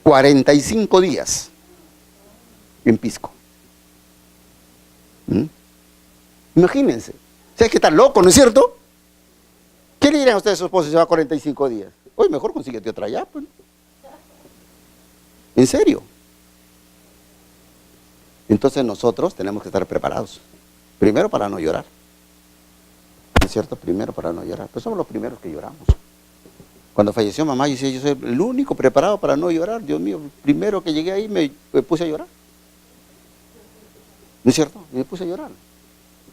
S1: 45 días en Pisco. Imagínense. ¿Sabes que está loco, no es cierto? ¿Qué le dirían a ustedes a su esposa si va 45 días? Oye, mejor consíguete otra allá, pues. ¿En serio? Entonces nosotros tenemos que estar preparados. Primero para no llorar. ¿No es cierto? Primero para no llorar. Pues somos los primeros que lloramos. Cuando falleció mamá, yo decía, yo soy el único preparado para no llorar. Dios mío, primero que llegué ahí me puse a llorar. ¿No es cierto? Me puse a llorar.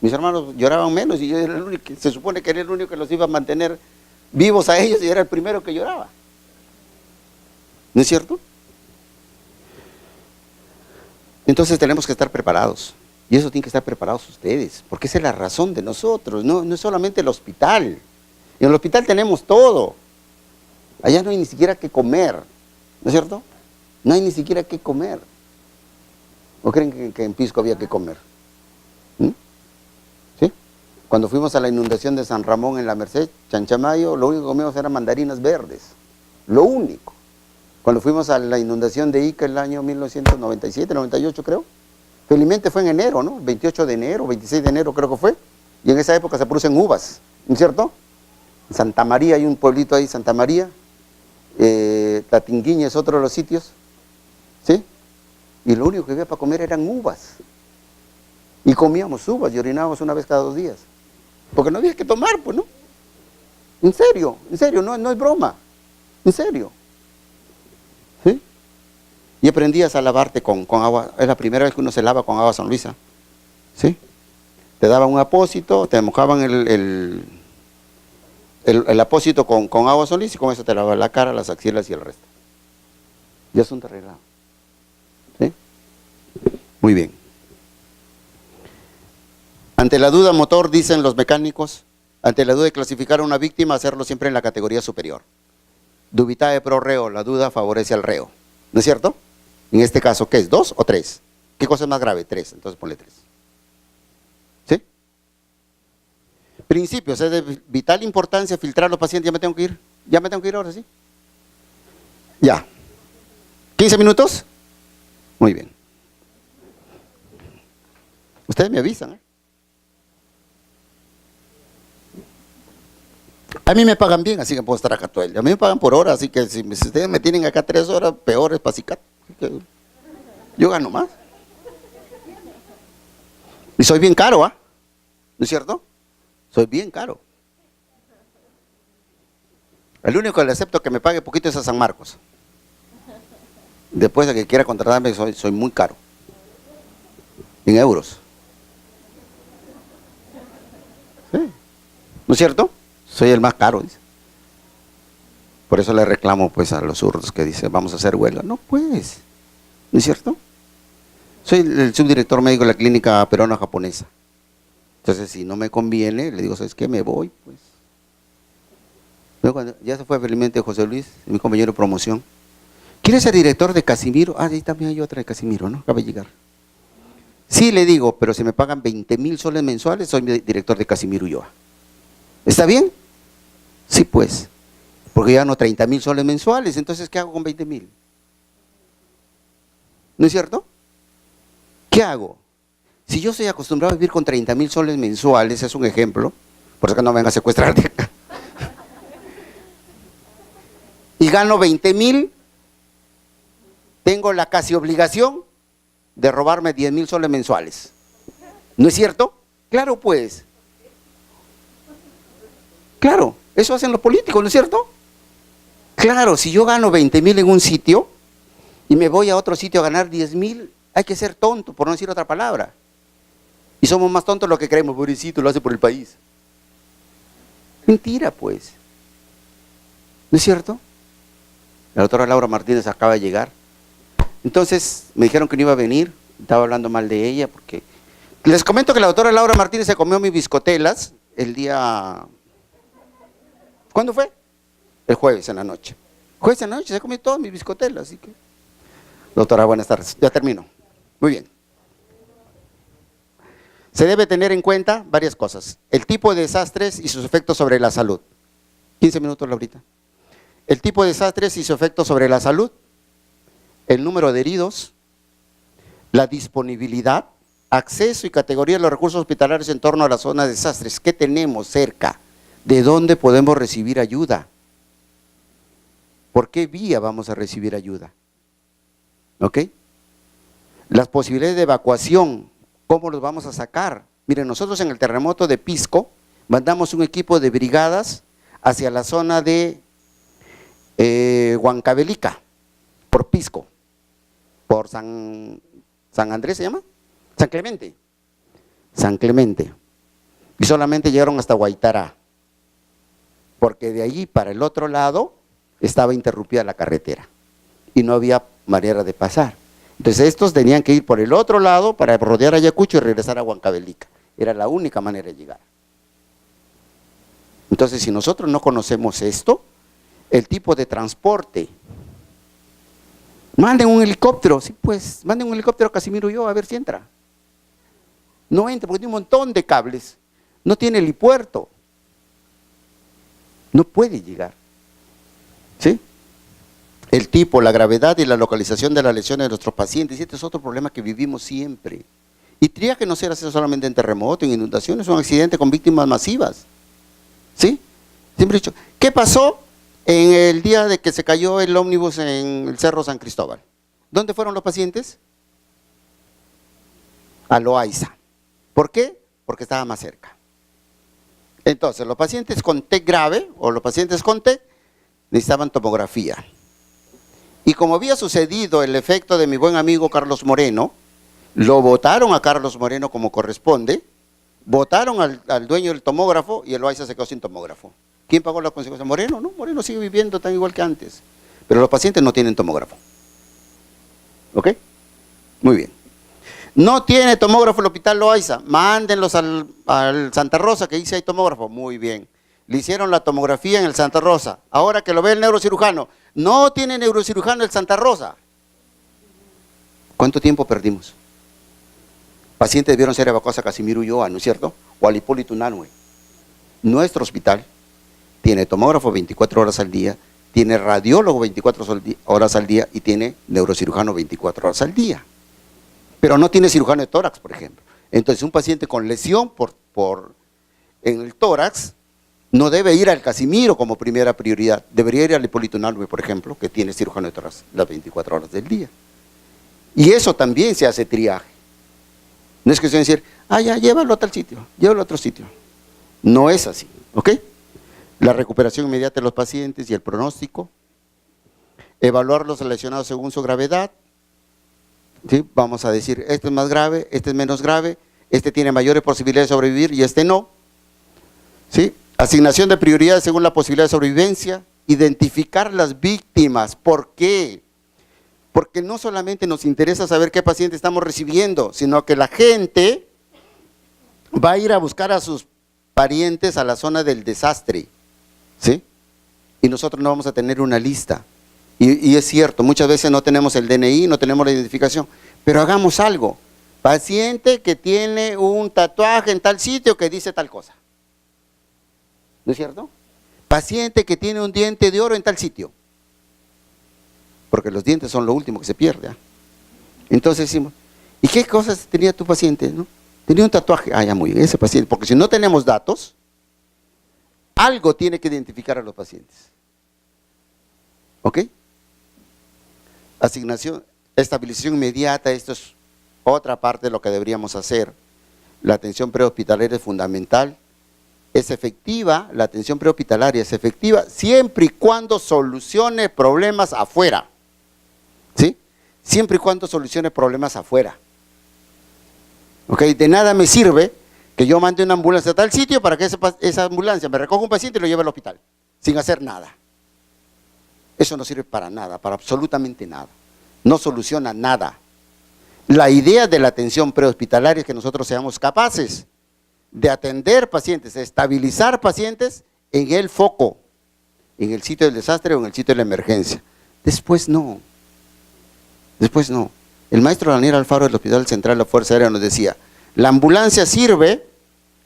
S1: Mis hermanos lloraban menos y yo era el único, se supone que era el único que los iba a mantener vivos a ellos y era el primero que lloraba. ¿No es cierto? Entonces tenemos que estar preparados. Y eso tienen que estar preparados ustedes, porque esa es la razón de nosotros, no es solamente el hospital. En el hospital tenemos todo. Allá no hay ni siquiera que comer, ¿no es cierto? No hay ni siquiera que comer. ¿O creen que en Pisco había que comer? ¿Sí? Cuando fuimos a la inundación de San Ramón en la Merced, Chanchamayo, lo único que comimos eran mandarinas verdes. Lo único. Cuando fuimos a la inundación de Ica el año 1997, 98 creo, felizmente fue en enero, ¿no? 28 de enero, 26 de enero creo que fue, y en esa época se producen uvas, ¿no es cierto? En Santa María hay un pueblito ahí, Santa María, Tatinguiña es otro de los sitios, ¿sí? Y lo único que había para comer eran uvas, y comíamos uvas y orinábamos una vez cada 2 días, porque no había que tomar, pues, ¿no? En serio, no es broma, en serio. ¿Sí? Y aprendías a lavarte con agua, es la primera vez que uno se lava con agua San Luisa, ¿sí? Te daban un apósito, te mojaban el apósito con agua San Luisa y con eso te lavaban la cara, las axilas y el resto. Ya asunto arreglado. ¿Sí? Muy bien. Ante la duda motor, dicen los mecánicos, ante la duda de clasificar a una víctima, hacerlo siempre en la categoría superior. Dubitae pro reo, la duda favorece al reo. ¿No es cierto? En este caso, ¿qué es? ¿2 o 3? ¿Qué cosa es más grave? 3, entonces ponle 3. ¿Sí? Principios, es de vital importancia filtrar a los pacientes. Ya me tengo que ir ahora, ¿sí? Ya. ¿15 minutos? Muy bien. Ustedes me avisan, ¿eh? A mí me pagan bien, así que puedo estar acá todo el día. A mí me pagan por hora, así que si ustedes me tienen acá 3 horas, peor es para cicat. Yo gano más. Y soy bien caro, ¿ah? ¿No es cierto? Soy bien caro. El único que le acepto que me pague poquito es a San Marcos. Después de que quiera contratarme, soy muy caro. En euros. ¿Sí? ¿No es cierto? Soy el más caro, dice. Por eso le reclamo pues a los zurdos que dicen, vamos a hacer huelga. No, pues. ¿No es cierto? Soy el subdirector médico de la clínica peruana-japonesa. Entonces, si no me conviene, le digo, ¿sabes qué? Me voy, pues. Luego, cuando ya se fue felizmente José Luis, mi compañero de promoción. ¿Quieres ser director de Casimiro? Ah, ahí también hay otra de Casimiro, ¿no? Acaba de llegar. Sí, le digo, pero si me pagan 20,000 soles mensuales, soy director de Casimiro Ulloa. ¿Está bien? Sí, pues. Porque ya no 30,000 soles mensuales, entonces, ¿qué hago con 20,000? ¿No es cierto? ¿Qué hago? Si yo soy acostumbrado a vivir con 30,000 soles mensuales, es un ejemplo, por eso que no me vengan a secuestrar de acá, y gano 20,000, tengo la casi obligación de robarme 10,000 soles mensuales. ¿No es cierto? Claro, pues. Claro, eso hacen los políticos, ¿no es cierto? Claro, si yo gano 20,000 en un sitio y me voy a otro sitio a ganar 10,000, hay que ser tonto, por no decir otra palabra. Y somos más tontos de lo que creemos, pobrecito, lo hace por el país. Mentira, pues. ¿No es cierto? La doctora Laura Martínez acaba de llegar. Entonces me dijeron que no iba a venir, estaba hablando mal de ella, porque... Les comento que la doctora Laura Martínez se comió mis biscotelas el día... ¿Cuándo fue? El jueves en la noche. Jueves en la noche se comió todas mis biscotelas, así que... Doctora, buenas tardes. Ya termino. Muy bien. Se debe tener en cuenta varias cosas. El tipo de desastres y sus efectos sobre la salud. 15 minutos, Laurita. El tipo de desastres y su efecto sobre la salud. El número de heridos. La disponibilidad, acceso y categoría de los recursos hospitalarios en torno a la zona de desastres. ¿Qué tenemos cerca? ¿De dónde podemos recibir ayuda? ¿Por qué vía vamos a recibir ayuda? ¿Ok? Las posibilidades de evacuación, ¿cómo los vamos a sacar? Miren, nosotros en el terremoto de Pisco mandamos un equipo de brigadas hacia la zona de Huancavelica, por Pisco, por San Andrés ¿se llama? San Clemente. San Clemente. Y solamente llegaron hasta Guaitará, porque de allí para el otro lado estaba interrumpida la carretera y no había manera de pasar. Entonces estos tenían que ir por el otro lado para rodear Ayacucho y regresar a Huancavelica. Era la única manera de llegar. Entonces, si nosotros no conocemos esto, el tipo de transporte, manden un helicóptero, sí pues, manden un helicóptero a Casimiro Ulloa a ver si entra. No entra porque tiene un montón de cables, no tiene helipuerto, no puede llegar. ¿Sí? El tipo, la gravedad y la localización de las lesiones de nuestros pacientes, y este es otro problema que vivimos siempre. Y tendría que no ser así solamente en terremoto, en inundaciones, un accidente con víctimas masivas. ¿Sí? Siempre he dicho, ¿qué pasó en el día de que se cayó el ómnibus en el Cerro San Cristóbal? ¿Dónde fueron los pacientes? A Loaiza. ¿Por qué? Porque estaba más cerca. Entonces, los pacientes con TEC grave o los pacientes con TEC necesitaban tomografía. Y como había sucedido el efecto de mi buen amigo Carlos Moreno, lo votaron a Carlos Moreno como corresponde, votaron al dueño del tomógrafo y el Loaiza se quedó sin tomógrafo. ¿Quién pagó las consecuencias? Moreno, ¿no? Moreno sigue viviendo tan igual que antes. Pero los pacientes no tienen tomógrafo. ¿Ok? Muy bien. No tiene tomógrafo el hospital Loaiza, mándenlos al Santa Rosa, que dice hay tomógrafo. Muy bien. Le hicieron la tomografía en el Santa Rosa. Ahora que lo ve el neurocirujano, no tiene neurocirujano el Santa Rosa. ¿Cuánto tiempo perdimos? Pacientes debieron ser evacuados a Casimiro Ulloa, ¿no es cierto? O al Hipólito Unanue. Nuestro hospital tiene tomógrafo 24 horas al día tiene radiólogo 24 horas al día y tiene neurocirujano 24 horas al día. Pero no tiene cirujano de tórax, por ejemplo. Entonces, un paciente con lesión en el tórax no debe ir al Casimiro como primera prioridad. Debería ir al Hipólito Unanue, por ejemplo, que tiene cirujano de tórax las 24 horas del día. Y eso también se hace triaje. No es cuestión de decir, ya, llévalo a tal sitio, llévalo a otro sitio. No es así, ¿ok? La recuperación inmediata de los pacientes y el pronóstico. Evaluar los lesionados según su gravedad. ¿Sí? Vamos a decir, este es más grave, este es menos grave, este tiene mayores posibilidades de sobrevivir y este no. ¿Sí? Asignación de prioridades según la posibilidad de sobrevivencia. Identificar las víctimas. ¿Por qué? Porque no solamente nos interesa saber qué paciente estamos recibiendo, sino que la gente va a ir a buscar a sus parientes a la zona del desastre. ¿Sí? Y nosotros no vamos a tener una lista. Y es cierto, muchas veces no tenemos el DNI, no tenemos la identificación, pero hagamos algo. Paciente que tiene un tatuaje en tal sitio que dice tal cosa. ¿No es cierto? Paciente que tiene un diente de oro en tal sitio. Porque los dientes son lo último que se pierde. Entonces decimos, ¿y qué cosas tenía tu paciente? ¿No? Tenía un tatuaje. Ya muy bien, ese paciente. Porque si no tenemos datos, algo tiene que identificar a los pacientes. ¿Ok? Asignación, estabilización inmediata, esto es otra parte de lo que deberíamos hacer. La atención prehospitalaria es fundamental. Es efectiva, la atención prehospitalaria es efectiva siempre y cuando solucione problemas afuera. ¿Sí? Siempre y cuando solucione problemas afuera. ¿Ok? De nada me sirve que yo mande una ambulancia a tal sitio para que esa ambulancia me recoja un paciente y lo lleve al hospital, sin hacer nada. Eso no sirve para nada, para absolutamente nada. No soluciona nada. La idea de la atención prehospitalaria es que nosotros seamos capaces de atender pacientes, de estabilizar pacientes en el foco, en el sitio del desastre o en el sitio de la emergencia. Después no. Después no. El maestro Daniel Alfaro del Hospital Central de la Fuerza Aérea nos decía, la ambulancia sirve,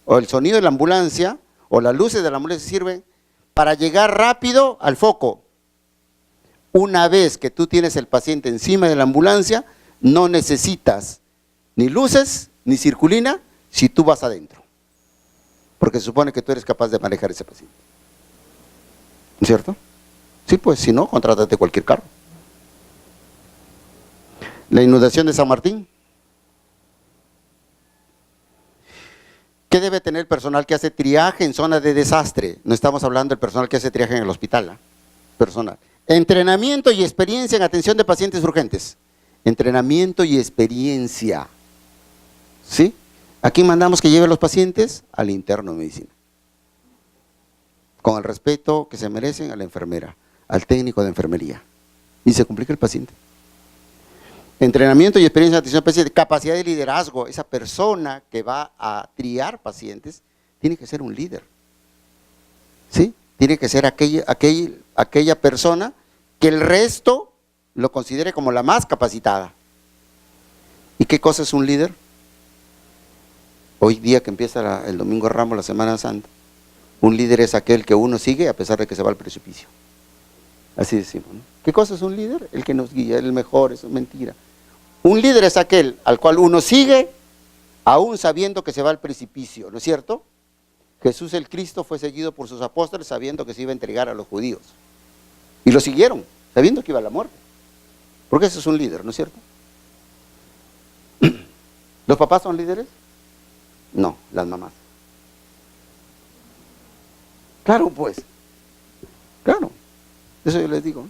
S1: o el sonido de la ambulancia, o las luces de la ambulancia sirven para llegar rápido al foco. Una vez que tú tienes el paciente encima de la ambulancia, no necesitas ni luces, ni circulina, si tú vas adentro. Porque se supone que tú eres capaz de manejar ese paciente. ¿No es cierto? Sí, pues, si no, contrátate cualquier carro. La inundación de San Martín. ¿Qué debe tener el personal que hace triaje en zona de desastre? No estamos hablando del personal que hace triaje en el hospital, ¿eh? Personal. Entrenamiento y experiencia en atención de pacientes urgentes. Entrenamiento y experiencia. ¿Sí? ¿A quién mandamos que lleve a los pacientes? Al interno de medicina. Con el respeto que se merecen a la enfermera, al técnico de enfermería. Y se complica el paciente. Entrenamiento y experiencia en atención de pacientes. Capacidad de liderazgo. Esa persona que va a triar pacientes tiene que ser un líder. ¿Sí? Tiene que ser aquella persona que el resto lo considere como la más capacitada. ¿Y qué cosa es un líder? Hoy día que empieza el Domingo de Ramos, la Semana Santa, un líder es aquel que uno sigue a pesar de que se va al precipicio. Así decimos, ¿no? ¿Qué cosa es un líder? El que nos guía, el mejor, eso es mentira. Un líder es aquel al cual uno sigue aún sabiendo que se va al precipicio, ¿no es cierto? Jesús el Cristo fue seguido por sus apóstoles sabiendo que se iba a entregar a los judíos. Y lo siguieron, sabiendo que iba a la muerte. Porque ese es un líder, ¿no es cierto? ¿Los papás son líderes? No, las mamás. Claro, pues. Claro. Eso yo les digo, ¿no?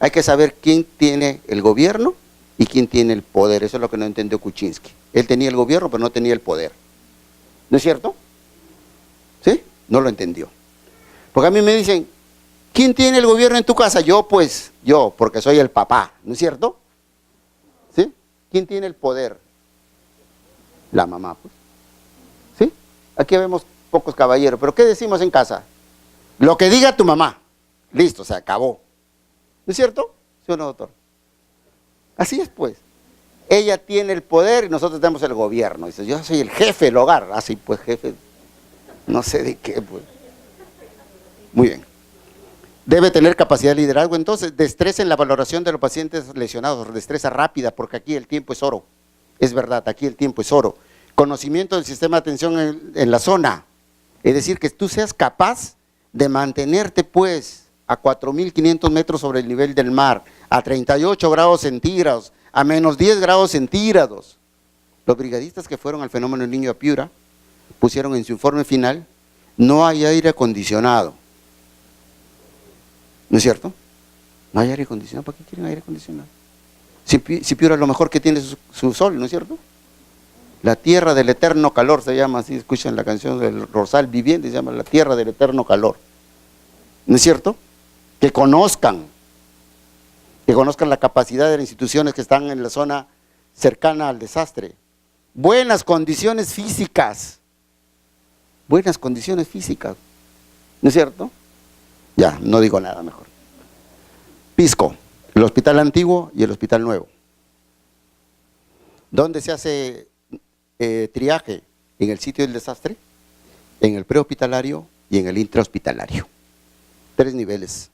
S1: Hay que saber quién tiene el gobierno y quién tiene el poder. Eso es lo que no entendió Kuczynski. Él tenía el gobierno, pero no tenía el poder. ¿No es cierto? ¿Sí? No lo entendió. Porque a mí me dicen, ¿quién tiene el gobierno en tu casa? Yo, pues, yo, porque soy el papá. ¿No es cierto? ¿Sí? ¿Quién tiene el poder? La mamá, pues. ¿Sí? Aquí vemos pocos caballeros, pero ¿qué decimos en casa? Lo que diga tu mamá. Listo, se acabó. ¿No es cierto? ¿Sí o no, doctor? Así es, pues. Ella tiene el poder y nosotros tenemos el gobierno. Dice, yo soy el jefe del hogar. Así pues, jefe, no sé de qué, pues. Muy bien. Debe tener capacidad de liderazgo. Entonces, destreza en la valoración de los pacientes lesionados, destreza rápida, porque aquí el tiempo es oro. Es verdad, aquí el tiempo es oro. Conocimiento del sistema de atención en la zona. Es decir, que tú seas capaz de mantenerte pues a 4.500 metros sobre el nivel del mar, a 38 grados centígrados, a menos 10 grados centígrados. Los brigadistas que fueron al fenómeno del Niño de Piura pusieron en su informe final: no hay aire acondicionado. ¿No es cierto? No hay aire acondicionado. ¿Para qué quieren aire acondicionado? Si Piura lo mejor que tiene es su sol, ¿no es cierto? La tierra del eterno calor se llama así, escuchan la canción del Rosal Viviente, se llama la tierra del eterno calor. ¿No es cierto? Que conozcan la capacidad de las instituciones que están en la zona cercana al desastre. Buenas condiciones físicas. Buenas condiciones físicas. ¿No es cierto? Ya, no digo nada mejor. Pisco, el hospital antiguo y el hospital nuevo. ¿Dónde se hace triaje? En el sitio del desastre, en el prehospitalario y en el intrahospitalario. 3 niveles.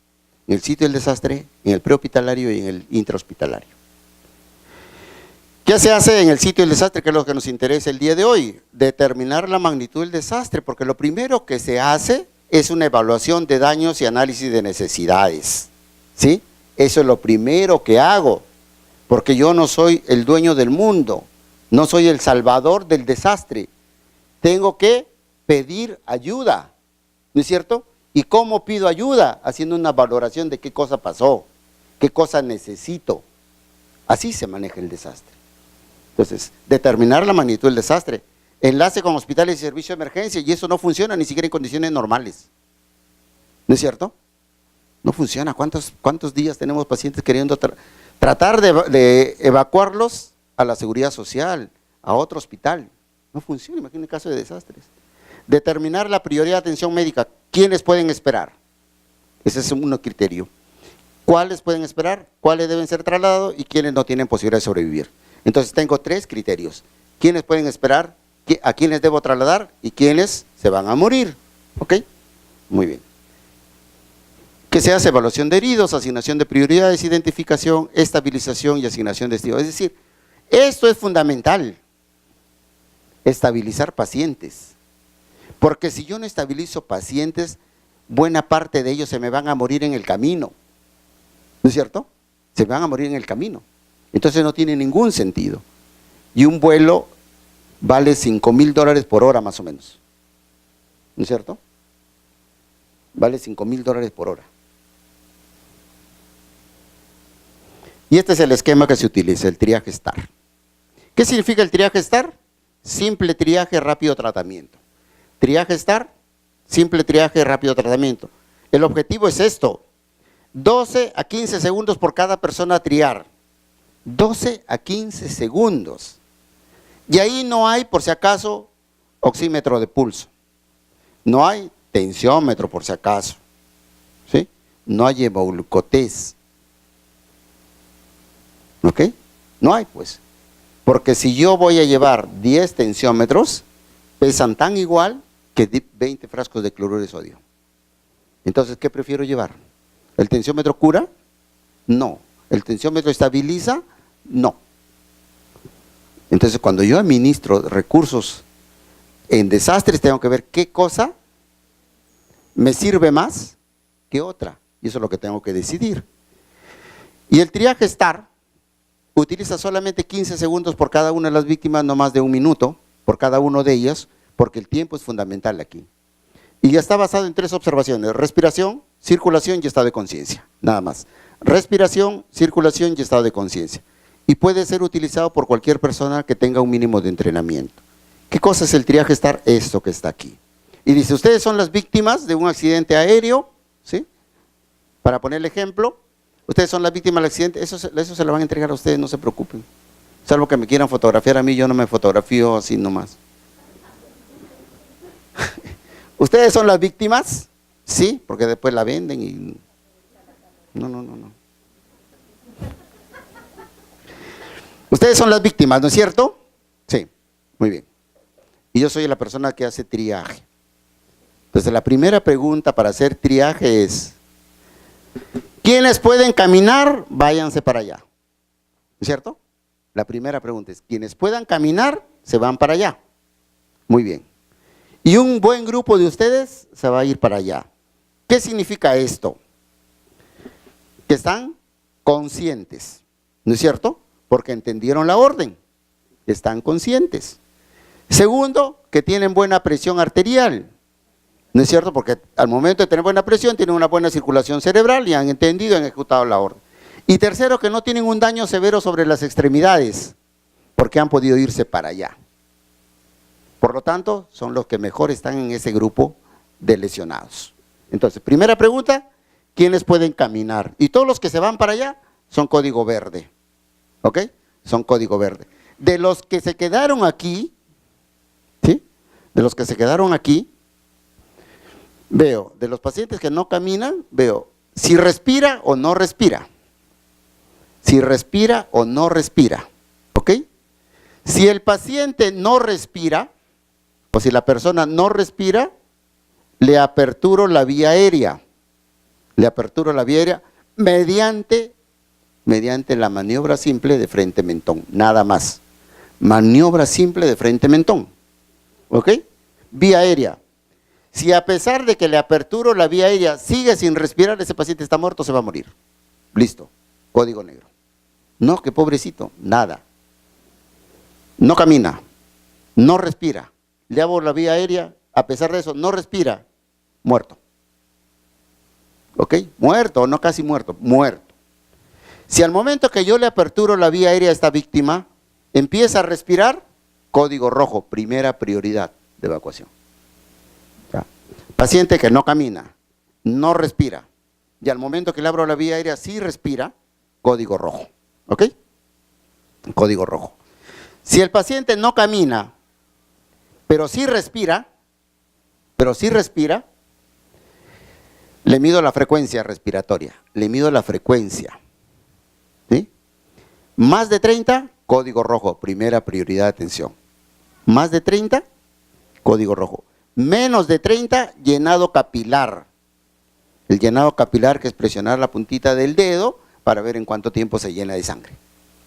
S1: En el sitio del desastre, en el prehospitalario y en el intrahospitalario. ¿Qué se hace en el sitio del desastre? Que es lo que nos interesa el día de hoy. Determinar la magnitud del desastre, porque lo primero que se hace es una evaluación de daños y análisis de necesidades. ¿Sí? Eso es lo primero que hago, porque yo no soy el dueño del mundo, no soy el salvador del desastre. Tengo que pedir ayuda, ¿no es cierto? ¿Y cómo pido ayuda? Haciendo una valoración de qué cosa pasó, qué cosa necesito. Así se maneja el desastre. Entonces, determinar la magnitud del desastre. Enlace con hospitales y servicios de emergencia, y eso no funciona ni siquiera en condiciones normales. ¿No es cierto? No funciona. ¿Cuántos días tenemos pacientes queriendo tratar de evacuarlos a la seguridad social, a otro hospital? No funciona, imagínate el caso de desastres. Determinar la prioridad de atención médica. ¿Quiénes pueden esperar? Ese es un criterio. ¿Cuáles pueden esperar? ¿Cuáles deben ser trasladados? Y quiénes no tienen posibilidad de sobrevivir. Entonces tengo 3 criterios. ¿Quiénes pueden esperar? ¿A quiénes debo trasladar? Y quiénes se van a morir. ¿Ok? Muy bien. ¿Qué se hace? Evaluación de heridos, asignación de prioridades, identificación, estabilización y asignación de destino. Es decir, esto es fundamental. Estabilizar pacientes. Porque si yo no estabilizo pacientes, buena parte de ellos se me van a morir en el camino. ¿No es cierto? Se van a morir en el camino. Entonces no tiene ningún sentido. Y un vuelo vale $5,000 por hora más o menos. ¿No es cierto? Vale $5,000 por hora. Y este es el esquema que se utiliza, el triaje STAR. ¿Qué significa el triaje STAR? Simple triaje, rápido tratamiento. Triaje STAR, simple triaje, rápido tratamiento. El objetivo es esto: 12 a 15 segundos por cada persona a triar. 12 a 15 segundos. Y ahí no hay, por si acaso, oxímetro de pulso. No hay tensiómetro, por si acaso. ¿Sí? No hay hemoglucotés. ¿Ok? No hay, pues. Porque si yo voy a llevar 10 tensiómetros, pesan tan igual que 20 frascos de cloruro de sodio. Entonces, ¿qué prefiero llevar? ¿El tensiómetro cura? No. ¿El tensiómetro estabiliza? No. Entonces, cuando yo administro recursos en desastres, tengo que ver qué cosa me sirve más que otra. Y eso es lo que tengo que decidir. Y el triaje STAR utiliza solamente 15 segundos por cada una de las víctimas, no más de 1 minuto por cada uno de ellas, porque el tiempo es fundamental aquí. Y ya está basado en 3 observaciones: respiración, circulación y estado de conciencia, nada más. Respiración, circulación y estado de conciencia. Y puede ser utilizado por cualquier persona que tenga un mínimo de entrenamiento. ¿Qué cosa es el triaje STAR? Esto que está aquí. Y dice, ustedes son las víctimas de un accidente aéreo, ¿sí? Para poner el ejemplo, ustedes son las víctimas del accidente, eso se lo van a entregar a ustedes, no se preocupen. Salvo que me quieran fotografiar a mí, yo no me fotografío así nomás. ¿Ustedes son las víctimas? Sí, porque después la venden y... No. Ustedes son las víctimas, ¿no es cierto? Sí, muy bien. Y yo soy la persona que hace triaje. Entonces la primera pregunta para hacer triaje es, ¿Quiénes pueden caminar? Váyanse para allá. ¿Cierto? La primera pregunta es, quienes puedan caminar, se van para allá. Muy bien. Y un buen grupo de ustedes se va a ir para allá. ¿Qué significa esto? Que están conscientes, ¿no es cierto? Porque entendieron la orden, están conscientes. Segundo, que tienen buena presión arterial, ¿no es cierto? Porque al momento de tener buena presión, tienen una buena circulación cerebral y han entendido y han ejecutado la orden. Y tercero, que no tienen un daño severo sobre las extremidades, porque han podido irse para allá. Por lo tanto, son los que mejor están en ese grupo de lesionados. Entonces, primera pregunta, ¿quiénes pueden caminar? Y todos los que se van para allá son código verde, ¿ok? Son código verde. De los que se quedaron aquí, ¿sí? De los que se quedaron aquí, veo, de los pacientes que no caminan, veo si respira o no respira. Si respira o no respira, ¿ok? Si el paciente no respira, o si la persona no respira, le aperturo la vía aérea. Le aperturo la vía aérea mediante la maniobra simple de frente-mentón, nada más. Maniobra simple de frente-mentón, ¿ok? Vía aérea. Si a pesar de que le aperturo la vía aérea sigue sin respirar, ese paciente está muerto, se va a morir. Listo, código negro. No, que pobrecito, nada. No camina, no respira. Le abro la vía aérea, a pesar de eso, no respira, muerto. ¿Ok? Muerto, no casi muerto, muerto. Si al momento que yo le aperturo la vía aérea a esta víctima, empieza a respirar, código rojo, primera prioridad de evacuación. ¿Ya? Paciente que no camina, no respira, y al momento que le abro la vía aérea sí respira, código rojo. ¿Ok? Código rojo. Si el paciente no camina, pero sí respira, le mido la frecuencia respiratoria, le mido la frecuencia. ¿Sí? Más de 30, código rojo, primera prioridad de atención. Más de 30, código rojo. Menos de 30, llenado capilar. El llenado capilar, que es presionar la puntita del dedo para ver en cuánto tiempo se llena de sangre.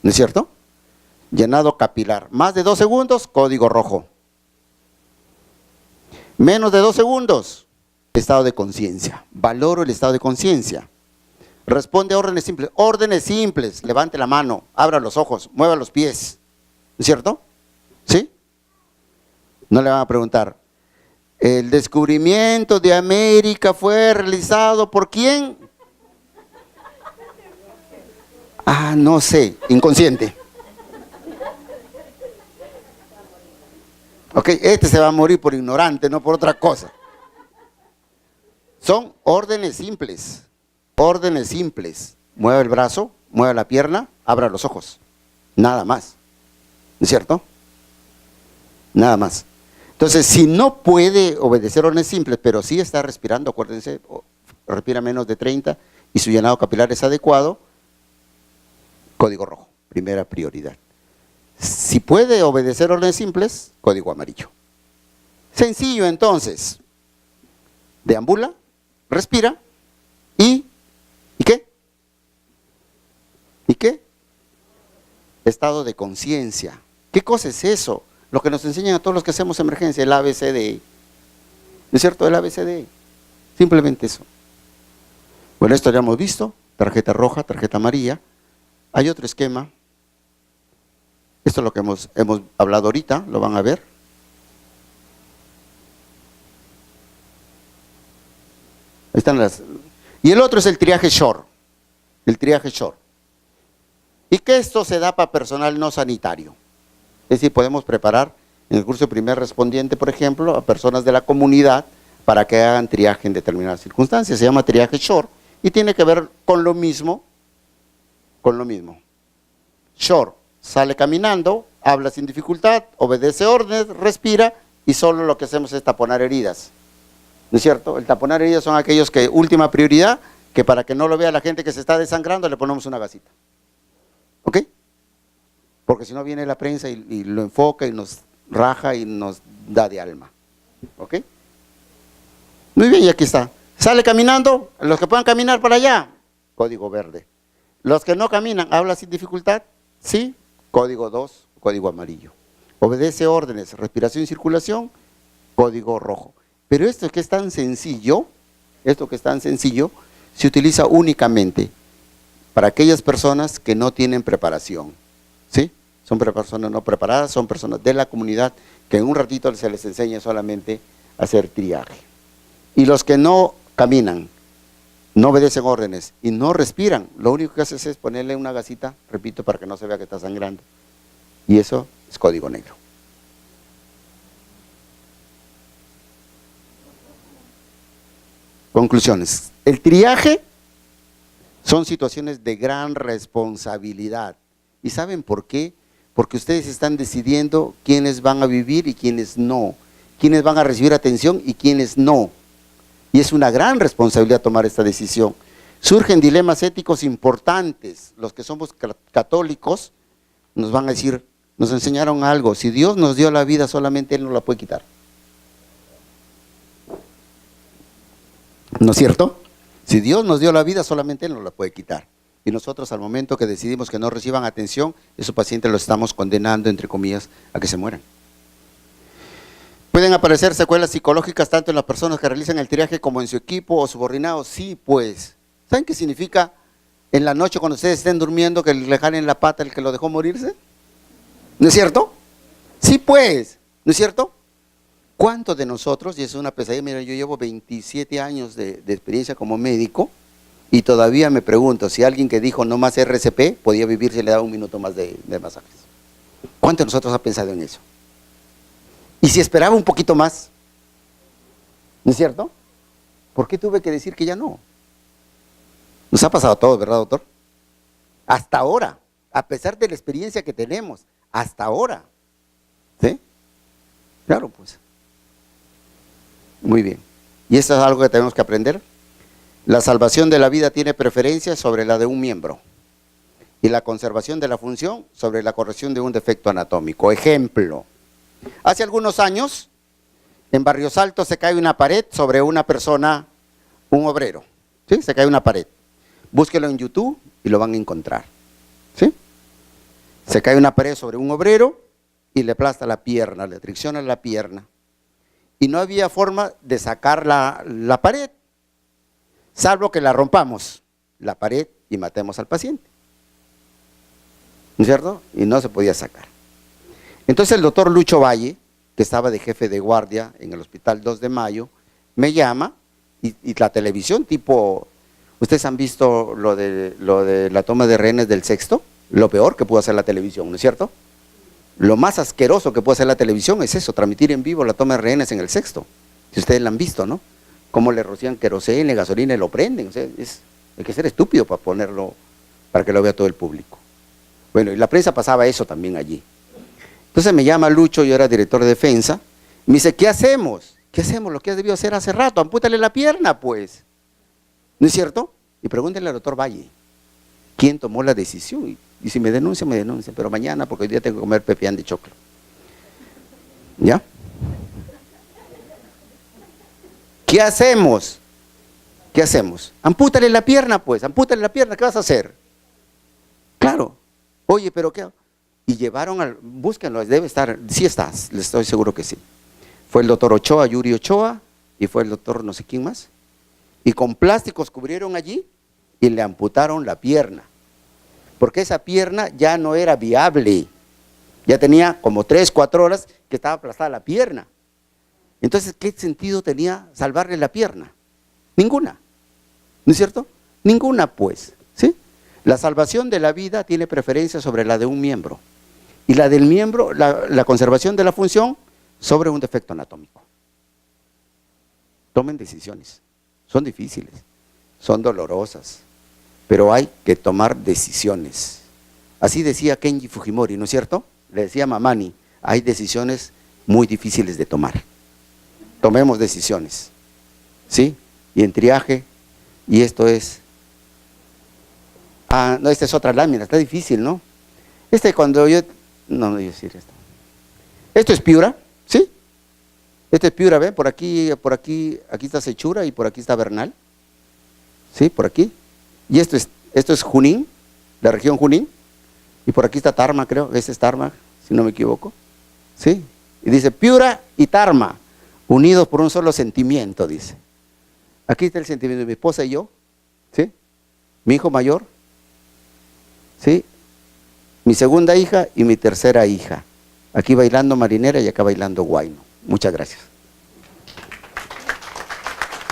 S1: ¿No es cierto? Llenado capilar. Más de 2 segundos, código rojo. Menos de 2 segundos, estado de conciencia. Valoro el estado de conciencia. Responde a órdenes simples. Órdenes simples. Levante la mano, abra los ojos, mueva los pies. ¿No es cierto? ¿Sí? No le van a preguntar, ¿el descubrimiento de América fue realizado por quién? Ah, no sé, inconsciente. Ok, este se va a morir por ignorante, no por otra cosa. Son órdenes simples, órdenes simples. Mueve el brazo, mueve la pierna, abra los ojos. Nada más. ¿No es cierto? Nada más. Entonces, si no puede obedecer órdenes simples, pero sí está respirando, acuérdense, respira menos de 30 y su llenado capilar es adecuado, código rojo, primera prioridad. Si puede obedecer órdenes simples, código amarillo. Sencillo entonces. Deambula, respira ¿y qué? ¿Y qué? Estado de conciencia. ¿Qué cosa es eso? Lo que nos enseñan a todos los que hacemos emergencia, el ABCD. ¿No es cierto? El ABCD. Simplemente eso. Bueno, esto ya hemos visto. Tarjeta roja, tarjeta amarilla. Hay otro esquema. Esto es lo que hemos hablado ahorita, lo van a ver. Ahí están las. Y el otro es el triaje short. El triaje short. Y que esto se da para personal no sanitario. Es decir, podemos preparar en el curso de primer respondiente, por ejemplo, a personas de la comunidad para que hagan triaje en determinadas circunstancias. Se llama triaje short y tiene que ver con lo mismo. Short. Sale caminando, habla sin dificultad, obedece órdenes, respira y solo lo que hacemos es taponar heridas. ¿No es cierto? El taponar heridas son aquellos que, última prioridad, que para que no lo vea la gente que se está desangrando, le ponemos una gasita. ¿Ok? Porque si no viene la prensa y lo enfoca y nos raja y nos da de alma. ¿Ok? Muy bien, y aquí está. Sale caminando, los que puedan caminar para allá, código verde. Los que no caminan, habla sin dificultad, sí, código 2, código amarillo. Obedece órdenes, respiración y circulación, código rojo. Pero esto que es tan sencillo, se utiliza únicamente para aquellas personas que no tienen preparación, ¿sí? Son personas no preparadas, son personas de la comunidad que en un ratito se les enseña solamente a hacer triaje. Y los que no caminan, no obedecen órdenes y no respiran, lo único que haces es ponerle una gasita, repito, para que no se vea que está sangrando. Y eso es código negro. Conclusiones. El triaje son situaciones de gran responsabilidad. ¿Y saben por qué? Porque ustedes están decidiendo quiénes van a vivir y quiénes no. Quiénes van a recibir atención y quiénes no. Y es una gran responsabilidad tomar esta decisión. Surgen dilemas éticos importantes. Los que somos católicos nos van a decir, nos enseñaron algo. Si Dios nos dio la vida, solamente Él nos la puede quitar. ¿No es cierto? Si Dios nos dio la vida, solamente Él nos la puede quitar. Y nosotros al momento que decidimos que no reciban atención, esos pacientes los estamos condenando, entre comillas, a que se mueran. ¿Pueden aparecer secuelas psicológicas tanto en las personas que realizan el triaje como en su equipo o subordinados? Sí, pues. ¿Saben qué significa en la noche cuando ustedes estén durmiendo que le jalen la pata el que lo dejó morirse? ¿No es cierto? Sí, pues. ¿No es cierto? ¿Cuántos de nosotros, y es una pesadilla, mira, yo llevo 27 años de experiencia como médico y todavía me pregunto si alguien que dijo no más RCP podía vivir si le daba un minuto más de masajes? ¿Cuántos de nosotros ha pensado en eso? Y si esperaba un poquito más, ¿no es cierto? ¿Por qué tuve que decir que ya no? Nos ha pasado a todos, ¿verdad, doctor? Hasta ahora, a pesar de la experiencia que tenemos, hasta ahora. ¿Sí? Claro, pues. Muy bien. ¿Y esto es algo que tenemos que aprender? La salvación de la vida tiene preferencia sobre la de un miembro y la conservación de la función sobre la corrección de un defecto anatómico. Ejemplo. Hace algunos años, en Barrios Altos se cae una pared sobre una persona, un obrero. ¿Sí? Se cae una pared. Búsquelo en YouTube y lo van a encontrar. ¿Sí? Se cae una pared sobre un obrero y le aplasta la pierna, le tricciona la pierna. Y no había forma de sacar la pared, salvo que la rompamos, la pared, y matemos al paciente. ¿No es cierto? Y no se podía sacar. Entonces el doctor Lucho Valle, que estaba de jefe de guardia en el Hospital 2 de Mayo, me llama y la televisión tipo, ustedes han visto lo de la toma de rehenes del Sexto, lo peor que pudo hacer la televisión, ¿no es cierto? Lo más asqueroso que puede hacer la televisión es eso, transmitir en vivo la toma de rehenes en el Sexto. Si ustedes la han visto, ¿no? Cómo le rocían querosene, gasolina y lo prenden. O sea, hay que ser estúpido para ponerlo, para que lo vea todo el público. Bueno, y la prensa pasaba eso también allí. Entonces me llama Lucho, yo era director de defensa, y me dice, ¿qué hacemos? ¿Qué hacemos? Lo que has debido hacer hace rato, ampútale la pierna, pues. ¿No es cierto? Y pregúntenle al doctor Valle, ¿quién tomó la decisión? Y si me denuncia, pero mañana, porque hoy día tengo que comer pepián de choclo. ¿Ya? ¿Qué hacemos? ¿Qué hacemos? Ampútale la pierna, pues, ampútale la pierna, ¿qué vas a hacer? Claro. Oye, pero ¿qué? Y llevaron búsquenlo, debe estar, sí estás, les estoy seguro que sí. Fue el doctor Ochoa, Yuri Ochoa, y fue el doctor no sé quién más. Y con plásticos cubrieron allí y le amputaron la pierna. Porque esa pierna ya no era viable. Ya tenía como 3, 4 horas que estaba aplastada la pierna. Entonces, ¿qué sentido tenía salvarle la pierna? Ninguna. ¿No es cierto? Ninguna, pues. ¿Sí? La salvación de la vida tiene preferencia sobre la de un miembro. Y la del miembro, la conservación de la función, sobre un defecto anatómico. Tomen decisiones. Son difíciles, son dolorosas, pero hay que tomar decisiones. Así decía Kenji Fujimori, ¿no es cierto? Le decía Mamani, hay decisiones muy difíciles de tomar. Tomemos decisiones, ¿sí? Y en triaje, y esto es, no, esta es otra lámina, está difícil, ¿no? Cuando yo, no voy a decir esto. Esto es Piura, ¿sí? Este es Piura, ¿ven? Por aquí está Sechura y por aquí está Bernal. ¿Sí? Por aquí. Y esto es Junín, la región Junín. Y por aquí está Tarma, creo. Ese es Tarma, si no me equivoco. ¿Sí? Y dice Piura y Tarma, unidos por un solo sentimiento, dice. Aquí está el sentimiento de mi esposa y yo. ¿Sí? Mi hijo mayor. ¿Sí? Mi segunda hija y mi tercera hija. Aquí bailando marinera y acá bailando guayno. Muchas gracias.